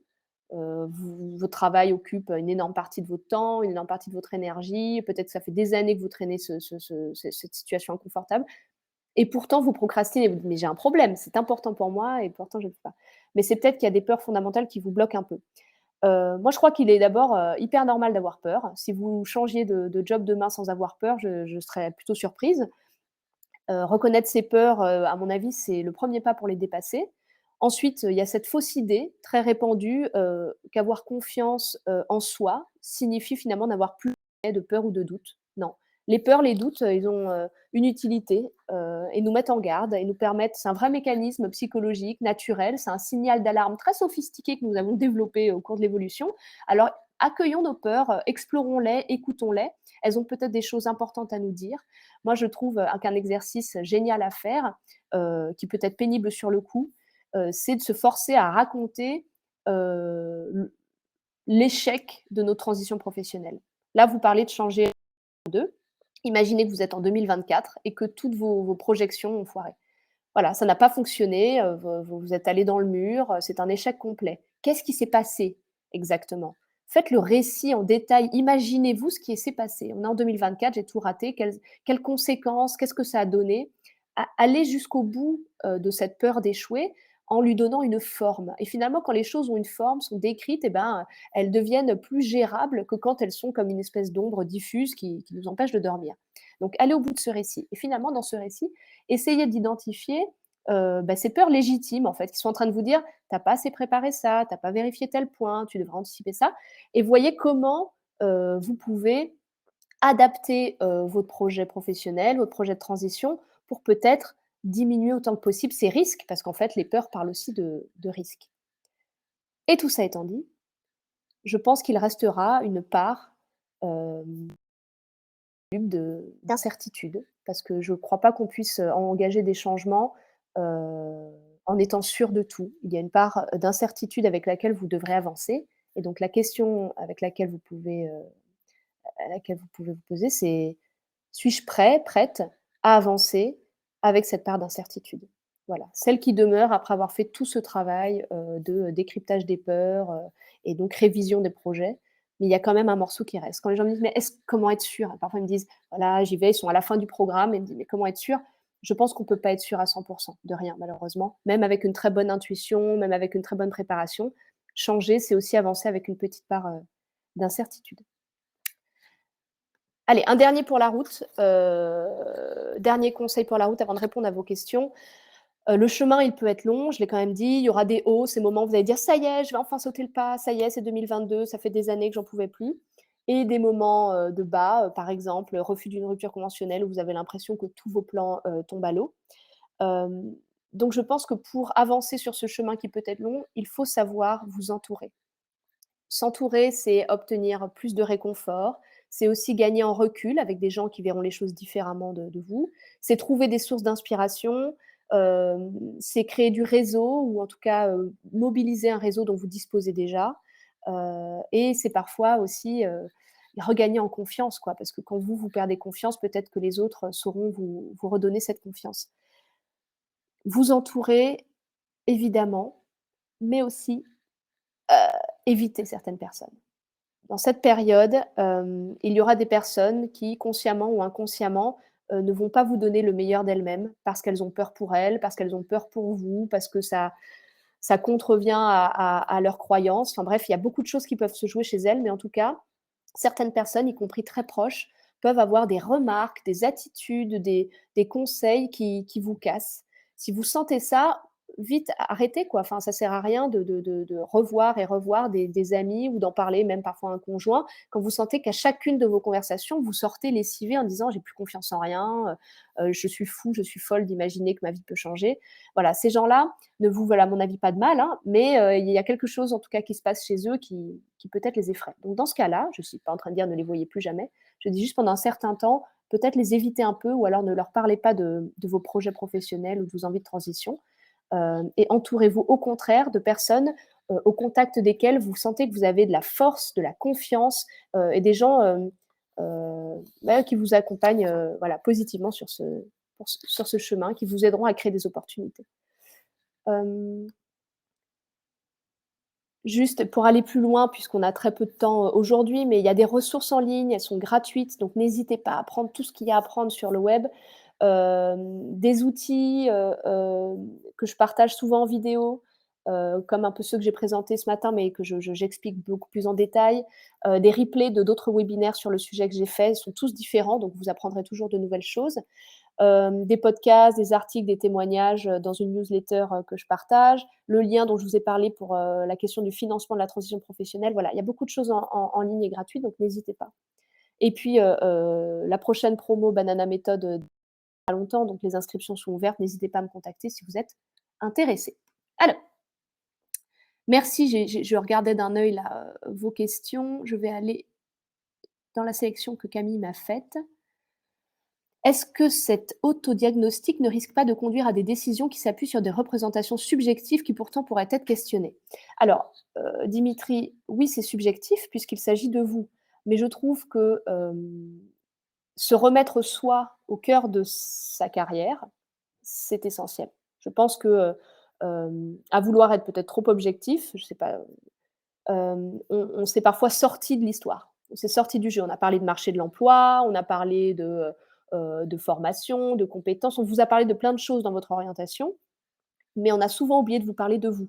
votre travail occupe une énorme partie de votre temps, une énorme partie de votre énergie. Peut-être que ça fait des années que vous traînez cette situation inconfortable et pourtant vous procrastinez. Vous dites: «Mais j'ai un problème, c'est important pour moi et pourtant je ne peux pas». Mais c'est peut-être qu'il y a des peurs fondamentales qui vous bloquent un peu. Moi je crois qu'il est d'abord, hyper normal d'avoir peur. Si vous changiez de job demain sans avoir peur, je serais plutôt surprise. Reconnaître ses peurs, à mon avis, c'est le premier pas pour les dépasser. Ensuite, il y a cette fausse idée très répandue, qu'avoir confiance, en soi signifie finalement n'avoir plus de peur ou de doute. Non, Les peurs, les doutes, ils ont, une utilité, et nous mettent en garde et nous permettent c'est un vrai mécanisme psychologique, naturel, c'est un signal d'alarme très sophistiqué que nous avons développé au cours de l'évolution. Alors accueillons nos peurs, explorons-les, écoutons-les. Elles ont peut-être des choses importantes à nous dire. Moi, je trouve, qu'un exercice génial à faire, qui peut être pénible sur le coup, c'est de se forcer à raconter, l'échec de nos transitions professionnelles. Là, vous parlez de changer en 2. Imaginez que vous êtes en 2024 et que toutes vos projections ont foiré. Voilà, ça n'a pas fonctionné, vous êtes allé dans le mur, c'est un échec complet. Qu'est-ce qui s'est passé exactement? Faites le récit en détail, imaginez-vous ce qui s'est passé. On est en 2024, j'ai tout raté, quelles conséquences? Qu'est-ce que ça a donné? A allez jusqu'au bout, de cette peur d'échouer en lui donnant une forme et finalement quand les choses ont une forme, sont décrites et ben, elles deviennent plus gérables que quand elles sont comme une espèce d'ombre diffuse qui nous empêche de dormir. Donc allez au bout de ce récit et finalement dans ce récit, essayez d'identifier, ces peurs légitimes, en fait, qui sont en train de vous dire: «Tu as pas assez préparé ça, tu as pas vérifié tel point, tu devrais anticiper ça» et voyez comment, vous pouvez adapter, votre projet professionnel, votre projet de transition pour peut-être diminuer autant que possible ces risques, parce qu'en fait, les peurs parlent aussi de risques et tout ça étant dit, je pense qu'il restera une part, hem d'incertitude, parce que je ne crois pas qu'on puisse, engager des changements, en étant sûr de tout. Il y a une part, d'incertitude avec laquelle vous devrez avancer et donc la question avec laquelle vous pouvez, à laquelle vous pouvez vous poser, c'est: «Suis-je prêt, prête à avancer avec cette part d'incertitude?» Voilà, celle qui demeure après avoir fait tout ce travail, de décryptage des peurs, et donc révision des projets. Mais il y a quand même un morceau qui reste. Quand les gens me disent: «Mais est-ce comment être sûr?» Parfois ils me disent: «Voilà, j'y vais», ils sont à la fin du programme et ils me disent: «Mais comment être sûr?» Je pense qu'on peut pas être sûr à 100 de rien malheureusement. Même avec une très bonne intuition, même avec une très bonne préparation, changer, c'est aussi avancer avec une petite part, d'incertitude. Allez, un dernier pour la route, dernier conseil pour la route avant de répondre à vos questions. Le chemin, il peut être long, je l'ai quand même dit, il y aura des hauts, ces moments où vous allez dire: «Ça y est, je vais enfin sauter le pas, ça y est, c'est 2022, ça fait des années que j'en pouvais plus» et des moments, de bas, par exemple, refus d'une rupture conventionnelle où vous avez l'impression que tous vos plans, tombent à l'eau. Hem, donc je pense que pour avancer sur ce chemin qui peut être long, il faut savoir vous entourer. S'entourer, c'est obtenir plus de réconfort, c'est aussi gagner en recul avec des gens qui verront les choses différemment de vous. C'est trouver des sources d'inspiration, c'est créer du réseau ou en tout cas, mobiliser un réseau dont vous disposez déjà, et c'est parfois aussi, regagner en confiance, quoi. Parce que quand vous perdez confiance, peut-être que les autres sauront vous redonner cette confiance. Vous entourer, évidemment, mais aussi, heu, éviter certaines personnes. Dans cette période, il y aura des personnes qui, consciemment ou inconsciemment, ne vont pas vous donner le meilleur d'elles-mêmes parce qu'elles ont peur pour elles, parce qu'elles ont peur pour vous, parce que ça contrevient à leurs croyances. Enfin bref, il y a beaucoup de choses qui peuvent se jouer chez elles, mais en tout cas, certaines personnes, y compris très proches, peuvent avoir des remarques, des attitudes, des conseils qui vous cassent. Si vous sentez ça, vite arrêtez quoi. Enfin, ça sert à rien de revoir et revoir des amis ou d'en parler même parfois à un conjoint, quand vous sentez qu'à chacune de vos conversations, vous sortez lessivé en disant: «J'ai plus confiance en rien, je suis fou, je suis folle d'imaginer que ma vie peut changer». Voilà, ces gens-là ne vous veulent à mon avis pas de mal, hein, mais il y a quelque chose en tout cas qui se passe chez eux qui peut-être les effraie. Donc dans ce cas-là, je ne suis pas en train de dire ne les voyez plus jamais, je dis juste pendant un certain temps, peut-être les éviter un peu ou alors ne leur parlez pas de vos projets professionnels ou de vos envies de transition, et entourez-vous au contraire de personnes, au contact desquelles vous sentez que vous avez de la force, de la confiance, et des gens, qui vous accompagnent, voilà, positivement sur ce chemin, qui vous aideront à créer des opportunités. Hem, Juste pour aller plus loin, puisqu'on a très peu de temps, aujourd'hui, mais il y a des ressources en ligne, elles sont gratuites, donc n'hésitez pas à prendre tout ce qu'il y a à prendre sur le web. Des outils, que je partage souvent en vidéo, comme un peu ceux que j'ai présentés ce matin, mais que j'explique beaucoup plus en détail. Des replays de d'autres webinaires sur le sujet que j'ai fait, ils sont tous différents, donc vous apprendrez toujours de nouvelles choses. Des podcasts, des articles, des témoignages, dans une newsletter, que je partage. Le lien dont je vous ai parlé pour, la question du financement de la transition professionnelle. Voilà, il y a beaucoup de choses en ligne et gratuites, donc n'hésitez pas. Et puis, la prochaine promo Banana Méthode, pas longtemps, donc les inscriptions sont ouvertes. N'hésitez pas à me contacter si vous êtes intéressés. Alors, merci, je regardais d'un œil là, vos questions. Je vais aller dans la sélection que Camille m'a faite. Est-ce que cet autodiagnostic ne risque pas de conduire à des décisions qui s'appuient sur des représentations subjectives qui pourtant pourraient être questionnées? Alors, Dimitri, oui, c'est subjectif puisqu'il s'agit de vous. Mais je trouve que, se remettre soi au cœur de sa carrière, c'est essentiel. Je pense que, à vouloir être peut-être trop objectif, je sais pas, on s'est parfois sorti de l'histoire. On s'est sorti du jeu. On a parlé de marché de l'emploi, on a parlé de formation, de compétences. On vous a parlé de plein de choses dans votre orientation, mais on a souvent oublié de vous parler de vous.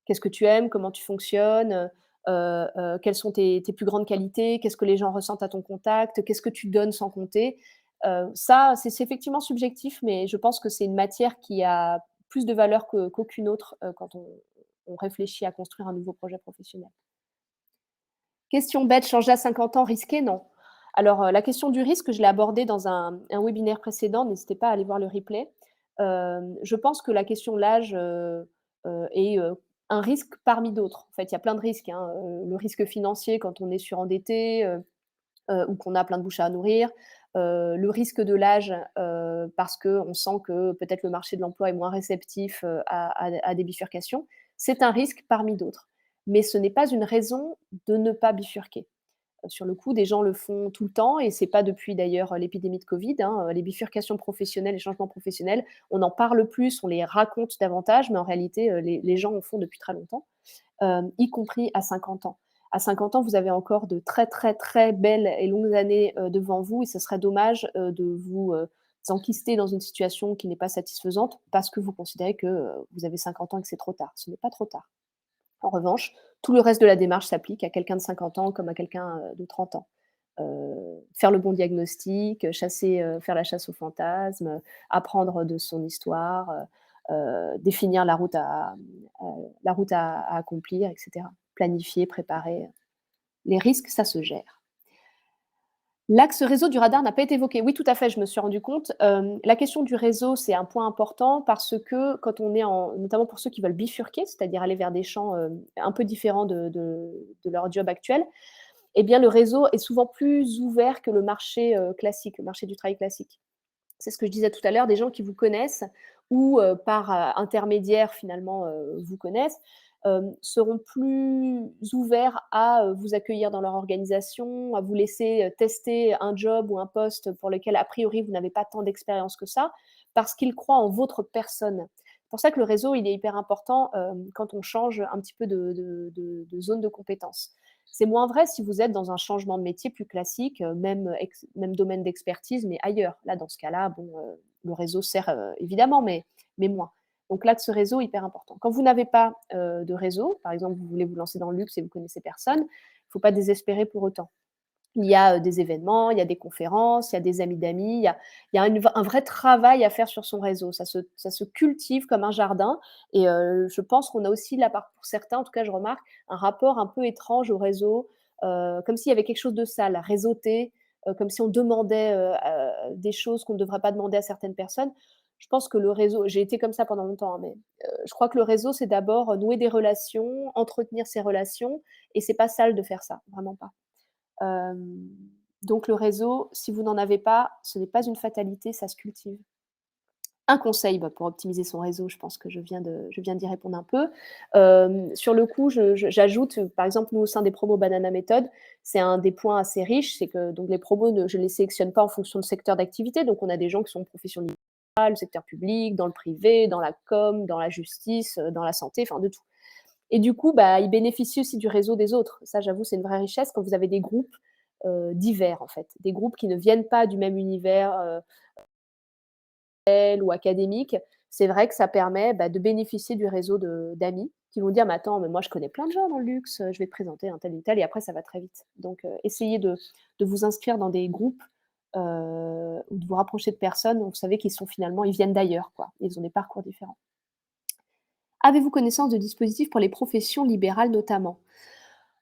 Qu'est-ce que tu aimes? Comment tu fonctionnes? Quelles sont tes plus grandes qualités? Qu'est-ce que les gens ressentent à ton contact? Qu'est-ce que tu donnes sans compter? Ça, c'est effectivement subjectif, mais je pense que c'est une matière qui a plus de valeur qu'aucune autre, quand on réfléchit à construire un nouveau projet professionnel. Question bête, changer à 50 ans, risqué? Non. Alors, la question du risque, je l'ai abordée dans un webinaire précédent, n'hésitez pas à aller voir le replay. Je pense que la question de l'âge, est, un risque parmi d'autres. En fait, il y a plein de risques, hein, le risque financier quand on est surendetté, ou qu'on a plein de bouches à nourrir, le risque de l'âge, parce qu'on sent que peut-être le marché de l'emploi est moins réceptif, à des bifurcations. C'est un risque parmi d'autres, mais ce n'est pas une raison de ne pas bifurquer. Sur le coup, des gens le font tout le temps et c'est pas depuis d'ailleurs l'épidémie de Covid, hein, les bifurcations professionnelles, les changements professionnels, on en parle plus, on les raconte davantage, mais en réalité, les gens en font depuis très longtemps, y compris à 50 ans. À 50 ans, vous avez encore de très, très, très belles et longues années, devant vous et ce serait dommage, de vous, enquister dans une situation qui n'est pas satisfaisante parce que vous considérez que, vous avez 50 ans et que c'est trop tard. Ce n'est pas trop tard. En revanche, tout le reste de la démarche s'applique à quelqu'un de 50 ans comme à quelqu'un, de 30 ans. Faire le bon diagnostic, chasser, faire la chasse aux fantasmes, apprendre de son histoire, définir la route à accomplir et cetera. Planifier, préparer. Les risques, ça se gère. L'axe réseau du radar n'a pas été évoqué. Oui, tout à fait, je me suis rendu compte. La question du réseau, c'est un point important parce que quand on est notamment pour ceux qui veulent bifurquer, c'est-à-dire aller vers des champs, un peu différents de leur job actuel, eh bien, le réseau est souvent plus ouvert que le marché, classique, le marché du travail classique. C'est ce que je disais tout à l'heure, des gens qui vous connaissent ou par, intermédiaire finalement, vous connaissent, seront plus ouverts à, vous accueillir dans leur organisation, à vous laisser, tester un job ou un poste pour lequel a priori vous n'avez pas tant d'expérience que ça, parce qu'ils croient en votre personne. C'est pour ça que le réseau, il est hyper important, quand on change un petit peu de zone de compétence. C'est moins vrai si vous êtes dans un changement de métier plus classique, même domaine d'expertise, mais ailleurs. Là, dans ce cas-là, bon, le réseau sert, évidemment, mais moins. Donc là, ce réseau hyper important. Quand vous n'avez pas, de réseau, par exemple, vous voulez vous lancer dans le luxe et vous connaissez personne, il ne faut pas désespérer pour autant. Il y a, des événements, il y a des conférences, il y a des amis d'amis, il y a un vrai travail à faire sur son réseau. Ça se cultive comme un jardin et je pense qu'on a aussi là, pour certains, en tout cas je remarque, un rapport un peu étrange au réseau, comme s'il y avait quelque chose de sale, réseauter, comme si on demandait, des choses qu'on ne devrait pas demander à certaines personnes. Je pense que le réseau j'ai été comme ça pendant longtemps, hein, mais je crois que le réseau, c'est d'abord, nouer des relations, entretenir ces relations et c'est pas sale de faire ça, vraiment pas. Hem, donc le réseau, si vous n'en avez pas, ce n'est pas une fatalité, ça se cultive. Un conseil, bah, pour optimiser son réseau, je pense que je viens d'y répondre un peu. Sur le coup, j'ajoute, par exemple, nous, au sein des promos Banana Méthode, c'est un des points assez riches, c'est que donc les promos je ne les sélectionne pas en fonction de secteur d'activité, donc on a des gens qui sont en profession libérale, le secteur public, dans le privé, dans la com, dans la justice, dans la santé, enfin de tout. Et du coup, bah, ils bénéficient aussi du réseau des autres. Ça, j'avoue, c'est une vraie richesse quand vous avez des groupes, divers, en fait. Des groupes qui ne viennent pas du même univers, ou académique. C'est vrai que ça permet, bah, de bénéficier du réseau d'amis qui vont dire: «Mais attends, mais moi je connais plein de gens dans le luxe, je vais te présenter un tel et tel» et après ça va très vite. Donc essayez de vous inscrire dans des groupes, ou de vous rapprocher de personnes dont vous savez qu'ils sont finalement ils viennent d'ailleurs, quoi. Ils ont des parcours différents. Avez-vous connaissance de dispositifs pour les professions libérales notamment?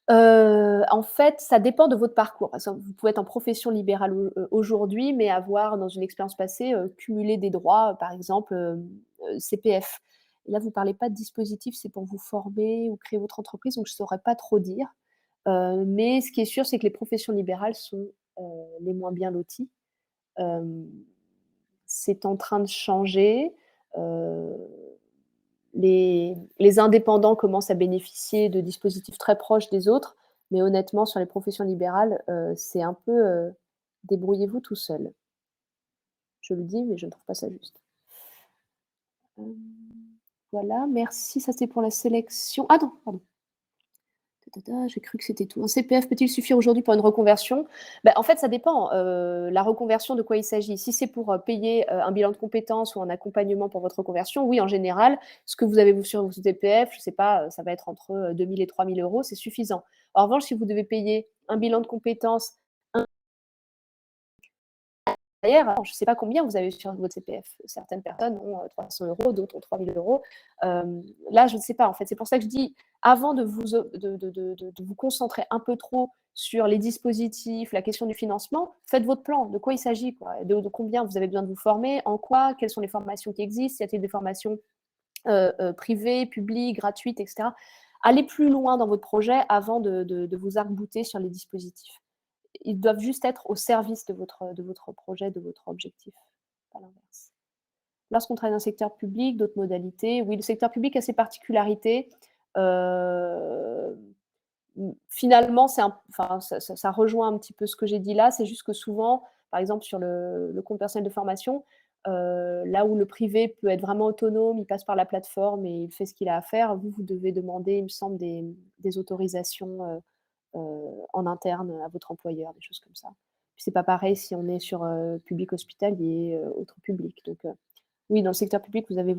En fait, ça dépend de votre parcours. Par exemple, vous pouvez être en profession libérale aujourd'hui, mais avoir dans une expérience passée, cumulé des droits, par exemple, CPF. Et là, vous parlez pas de dispositif, c'est pour vous former ou créer votre entreprise, donc je saurais pas trop dire. Mais ce qui est sûr, c'est que les professions libérales sont, les moins bien loties. Hem, c'est en train de changer. Heu, les indépendants commencent à bénéficier de dispositifs très proches des autres, mais honnêtement, sur les professions libérales, c'est un peu, débrouillez-vous tout seul. Je le dis, mais je ne trouve pas ça juste. Hem, voilà, merci, ça c'est pour la sélection. Ah non, pardon. J'ai cru que c'était tout. Un CPF peut-il suffire aujourd'hui pour une reconversion? Bah, en fait, ça dépend, la reconversion, de quoi il s'agit. Si c'est pour, payer, un bilan de compétences ou un accompagnement pour votre reconversion, oui, en général, ce que vous avez vous sur vos CPF, je sais pas, ça va être entre, 2 000 et 3 000 €, c'est suffisant. En revanche, si vous devez payer un bilan de compétences, d'ailleurs, je ne sais pas combien vous avez sur votre CPF. Certaines personnes ont, 300 €, d'autres ont 3 000 €. Là, je ne sais pas, en fait. C'est pour ça que je dis, avant de vous o de vous concentrer un peu trop sur les dispositifs, la question du financement, faites votre plan. De quoi il s'agit, quoi? De combien vous avez besoin de vous former? En quoi? Quelles sont les formations qui existent? Y a-t-il des formations, privées, publiques, gratuites, et cetera? Allez plus loin dans votre projet avant de vous arc-bouter sur les dispositifs. Ils doivent juste être au service de votre projet, de votre objectif, pas l'inverse. Lorsqu'on travaille dans le secteur public, d'autres modalités, oui, le secteur public a ses particularités. Heu, finalement, c'est un enfin, ça rejoint un petit peu ce que j'ai dit là. C'est juste que souvent, par exemple, sur le compte personnel de formation, là où le privé peut être vraiment autonome, il passe par la plateforme et il fait ce qu'il a à faire, vous devez demander, il me semble, des autorisations, en interne à votre employeur, des choses comme ça. Puis c'est pas pareil si on est sur, public hospitalier, autre public. Donc, oui, dans le secteur public, vous avez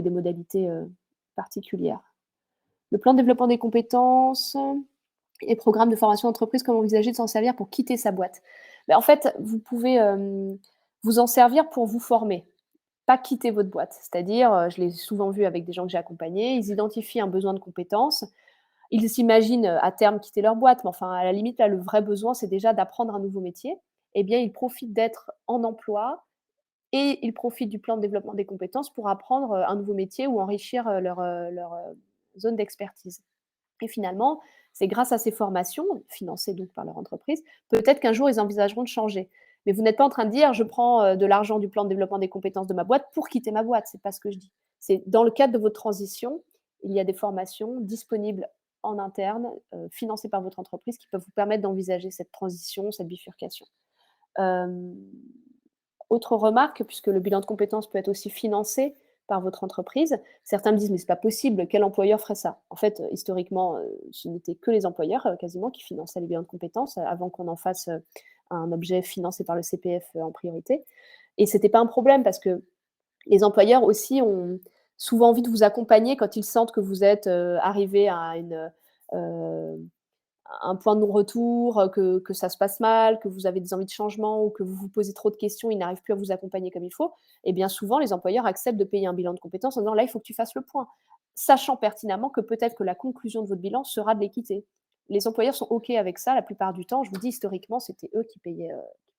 des modalités, particulières. Le plan de développement des compétences et programme de formation d'entreprise, comment envisager de s'en servir pour quitter sa boîte? Bah, en fait, vous pouvez, vous en servir pour vous former, pas quitter votre boîte. C'est-à-dire, je l'ai souvent vu avec des gens que j'ai accompagnés, ils identifient un besoin de compétences. Ils s'imaginent, à terme quitter leur boîte, mais enfin, à la limite, là, le vrai besoin, c'est déjà d'apprendre un nouveau métier. Eh bien, ils profitent d'être en emploi et ils profitent du plan de développement des compétences pour apprendre, un nouveau métier ou enrichir, leur zone d'expertise. Et finalement, c'est grâce à ces formations, financées donc par leur entreprise, peut-être qu'un jour ils envisageront de changer. Mais vous n'êtes pas en train de dire: «Je prends, de l'argent du plan de développement des compétences de ma boîte pour quitter ma boîte», c'est pas ce que je dis. C'est dans le cadre de votre transition, il y a des formations disponibles en interne, financées par votre entreprise qui peuvent vous permettre d'envisager cette transition, cette bifurcation. Hem, autre remarque, puisque le bilan de compétences peut être aussi financé par votre entreprise, certains me disent: «Mais c'est pas possible, quel employeur ferait ça?» En fait, historiquement, ce n'était que les employeurs, quasiment qui finançaient les bilans de compétences, avant qu'on en fasse, un objet financé par le CPF, en priorité, et c'était pas un problème parce que les employeurs aussi ont souvent envie de vous accompagner quand ils sentent que vous êtes, arrivé à un point de non-retour, que ça se passe mal, que vous avez des envies de changement ou que vous vous posez trop de questions, ils n'arrivent plus à vous accompagner comme il faut, et bien souvent les employeurs acceptent de payer un bilan de compétences en disant: «Là, il faut que tu fasses le point», sachant pertinemment que peut-être que la conclusion de votre bilan sera de les quitter. Les employeurs sont OK avec ça la plupart du temps. Je vous dis historiquement, c'était eux qui payaient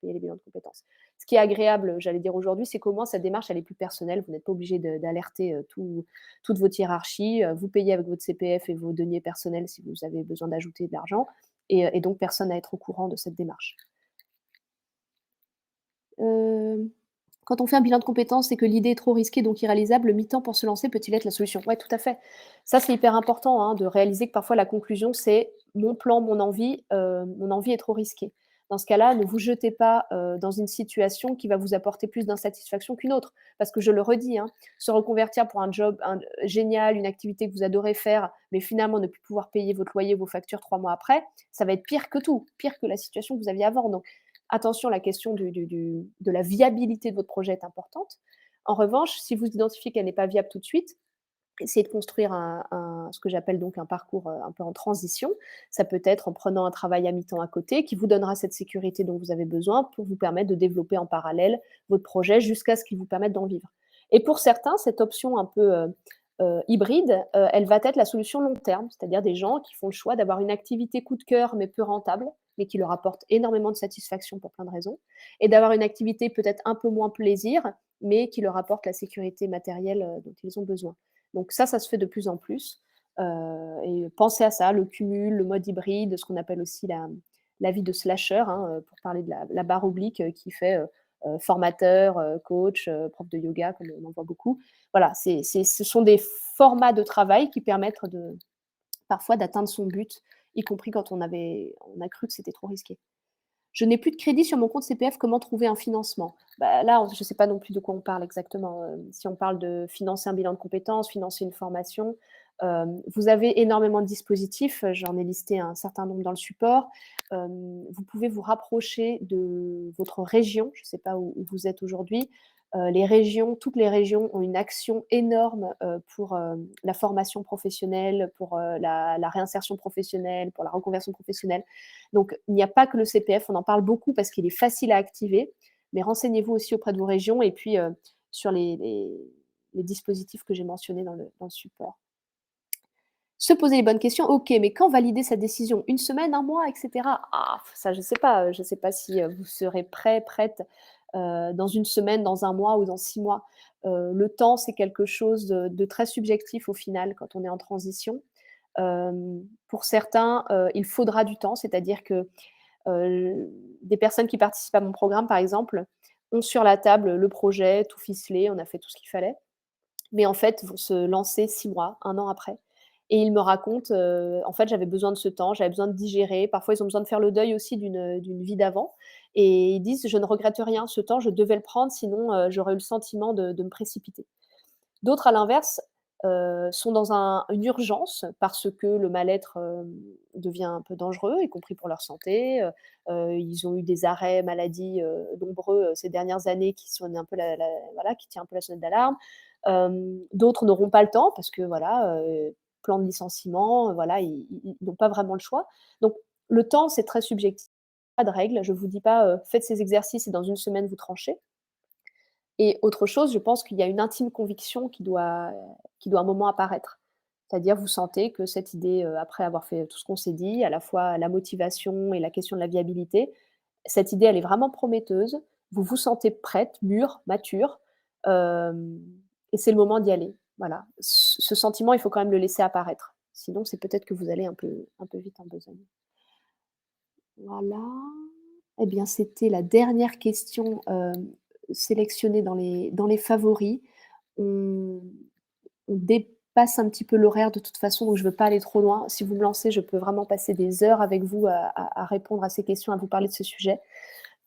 les bilans de compétences. Ce qui est agréable, j'allais dire aujourd'hui, c'est qu'au moins cette démarche, elle est plus personnelle. Vous n'êtes pas obligé d'alerter, toute votre hiérarchie. Vous payez avec votre CPF et vos deniers personnels si vous avez besoin d'ajouter de l'argent, et donc personne à être au courant de cette démarche. Hem, quand on fait un bilan de compétences et que l'idée est trop risquée, donc irréalisable, le mi-temps pour se lancer peut-il être la solution? Ouais, tout à fait. Ça, c'est hyper important, hein, de réaliser que parfois la conclusion, c'est: «Mon plan, mon envie est trop risquée». Dans ce cas-là, ne vous jetez pas, dans une situation qui va vous apporter plus d'insatisfaction qu'une autre. Parce que je le redis, hein, se reconvertir pour un job génial, une activité que vous adorez faire, mais finalement ne plus pouvoir payer votre loyer, vos factures 3 mois après, ça va être pire que tout, pire que la situation que vous aviez avant. Donc attention, la question de la viabilité de votre projet est importante. En revanche, si vous identifiez qu'elle n'est pas viable tout de suite, essayez de construire ce que j'appelle donc un parcours, un peu en transition. Ça peut être en prenant un travail à mi-temps à côté qui vous donnera cette sécurité dont vous avez besoin pour vous permettre de développer en parallèle votre projet jusqu'à ce qu'il vous permette d'en vivre. Et pour certains, cette option un peu, hybride, elle va être la solution long terme. C'est-à-dire des gens qui font le choix d'avoir une activité coup de cœur, mais peu rentable, mais qui leur apporte énormément de satisfaction pour plein de raisons, et d'avoir une activité peut-être un peu moins plaisir, mais qui leur apporte la sécurité matérielle, dont ils ont besoin. Donc ça se fait de plus en plus, et pensez à ça, le cumul, le mode hybride, ce qu'on appelle aussi la vie de slasher, hein, pour parler de la barre oblique, qui fait, formateur, coach, prof de yoga, comme on en voit beaucoup. Voilà, ce sont des formats de travail qui permettent parfois d'atteindre son but, y compris quand on a cru que c'était trop risqué. Je n'ai plus de crédit sur mon compte CPF, comment trouver un financement? Bah, là, je ne sais pas non plus de quoi on parle exactement, si on parle de financer un bilan de compétences, financer une formation, vous avez énormément de dispositifs, j'en ai listé un certain nombre dans le support. Vous pouvez vous rapprocher de votre région, je ne sais pas où vous êtes aujourd'hui. Toutes les régions ont une action énorme, pour, la formation professionnelle, pour, la réinsertion professionnelle, pour la reconversion professionnelle. Donc, il n'y a pas que le CPF, on en parle beaucoup parce qu'il est facile à activer, mais renseignez-vous aussi auprès de vos régions et puis, sur les dispositifs que j'ai mentionnés dans le support. Se poser les bonnes questions, OK, mais quand valider sa décision? Une semaine, un mois, et cetera? Ah, ça je sais pas si, vous serez prête, dans une semaine, dans un mois ou dans 6 mois. Le temps, c'est quelque chose de très subjectif au final quand on est en transition. Pour certains, il faudra du temps, c'est-à-dire que, des personnes qui participent à mon programme, par exemple, ont sur la table le projet, tout ficelé, on a fait tout ce qu'il fallait, mais en fait, vont se lancer 6 mois, 1 an après, et ils me racontent, en fait, j'avais besoin de ce temps, j'avais besoin de digérer. Parfois, ils ont besoin de faire le deuil aussi d'une vie d'avant, et ils disent: «Je ne regrette rien, ce temps, je devais le prendre, sinon, j'aurais eu le sentiment de me précipiter». D'autres, à l'inverse, sont dans une urgence parce que le mal-être, devient un peu dangereux, y compris pour leur santé. Ils ont eu des arrêts maladie, nombreux, ces dernières années qui sonnent un peu voilà, qui tirent un peu la sonnette d'alarme. D'autres n'auront pas le temps parce que voilà, plan de licenciement, voilà, ils n'ont pas vraiment le choix. Donc le temps, c'est très subjectif, pas de règle. Je ne vous dis pas, faites ces exercices et dans une semaine vous tranchez. Et autre chose, je pense qu'il y a une intime conviction qui doit un moment apparaître. C'est-à-dire, vous sentez que cette idée, après avoir fait tout ce qu'on s'est dit, à la fois la motivation et la question de la viabilité, cette idée, elle est vraiment prometteuse. Vous vous sentez prête, mûre, mature, hem et c'est le moment d'y aller. Voilà. Ce sentiment, il faut quand même le laisser apparaître. Sinon, c'est peut-être que vous allez un peu vite en besogne. Voilà. Eh bien, c'était la dernière question, sélectionnée dans les favoris. On on dépasse un petit peu l'horaire de toute façon, donc je ne veux pas aller trop loin. Si vous me lancez, je peux vraiment passer des heures avec vous à répondre à ces questions, à vous parler de ce sujet.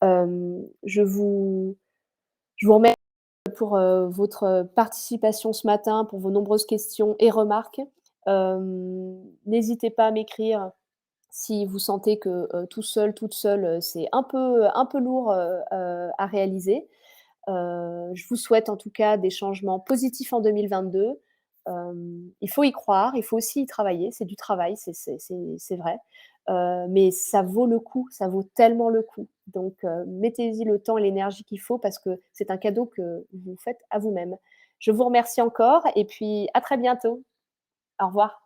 Je vous remercie pour, votre participation ce matin, pour vos nombreuses questions et remarques. N'hésitez pas à m'écrire si vous sentez que, tout seul, toute seule, c'est un peu lourd, à réaliser. Je vous souhaite en tout cas des changements positifs en 2022. Il faut y croire, il faut aussi y travailler, c'est du travail, c'est vrai. Mais ça vaut le coup, ça vaut tellement le coup. Donc, mettez-y le temps et l'énergie qu'il faut parce que c'est un cadeau que vous faites à vous-même. Je vous remercie encore et puis à très bientôt. Au revoir.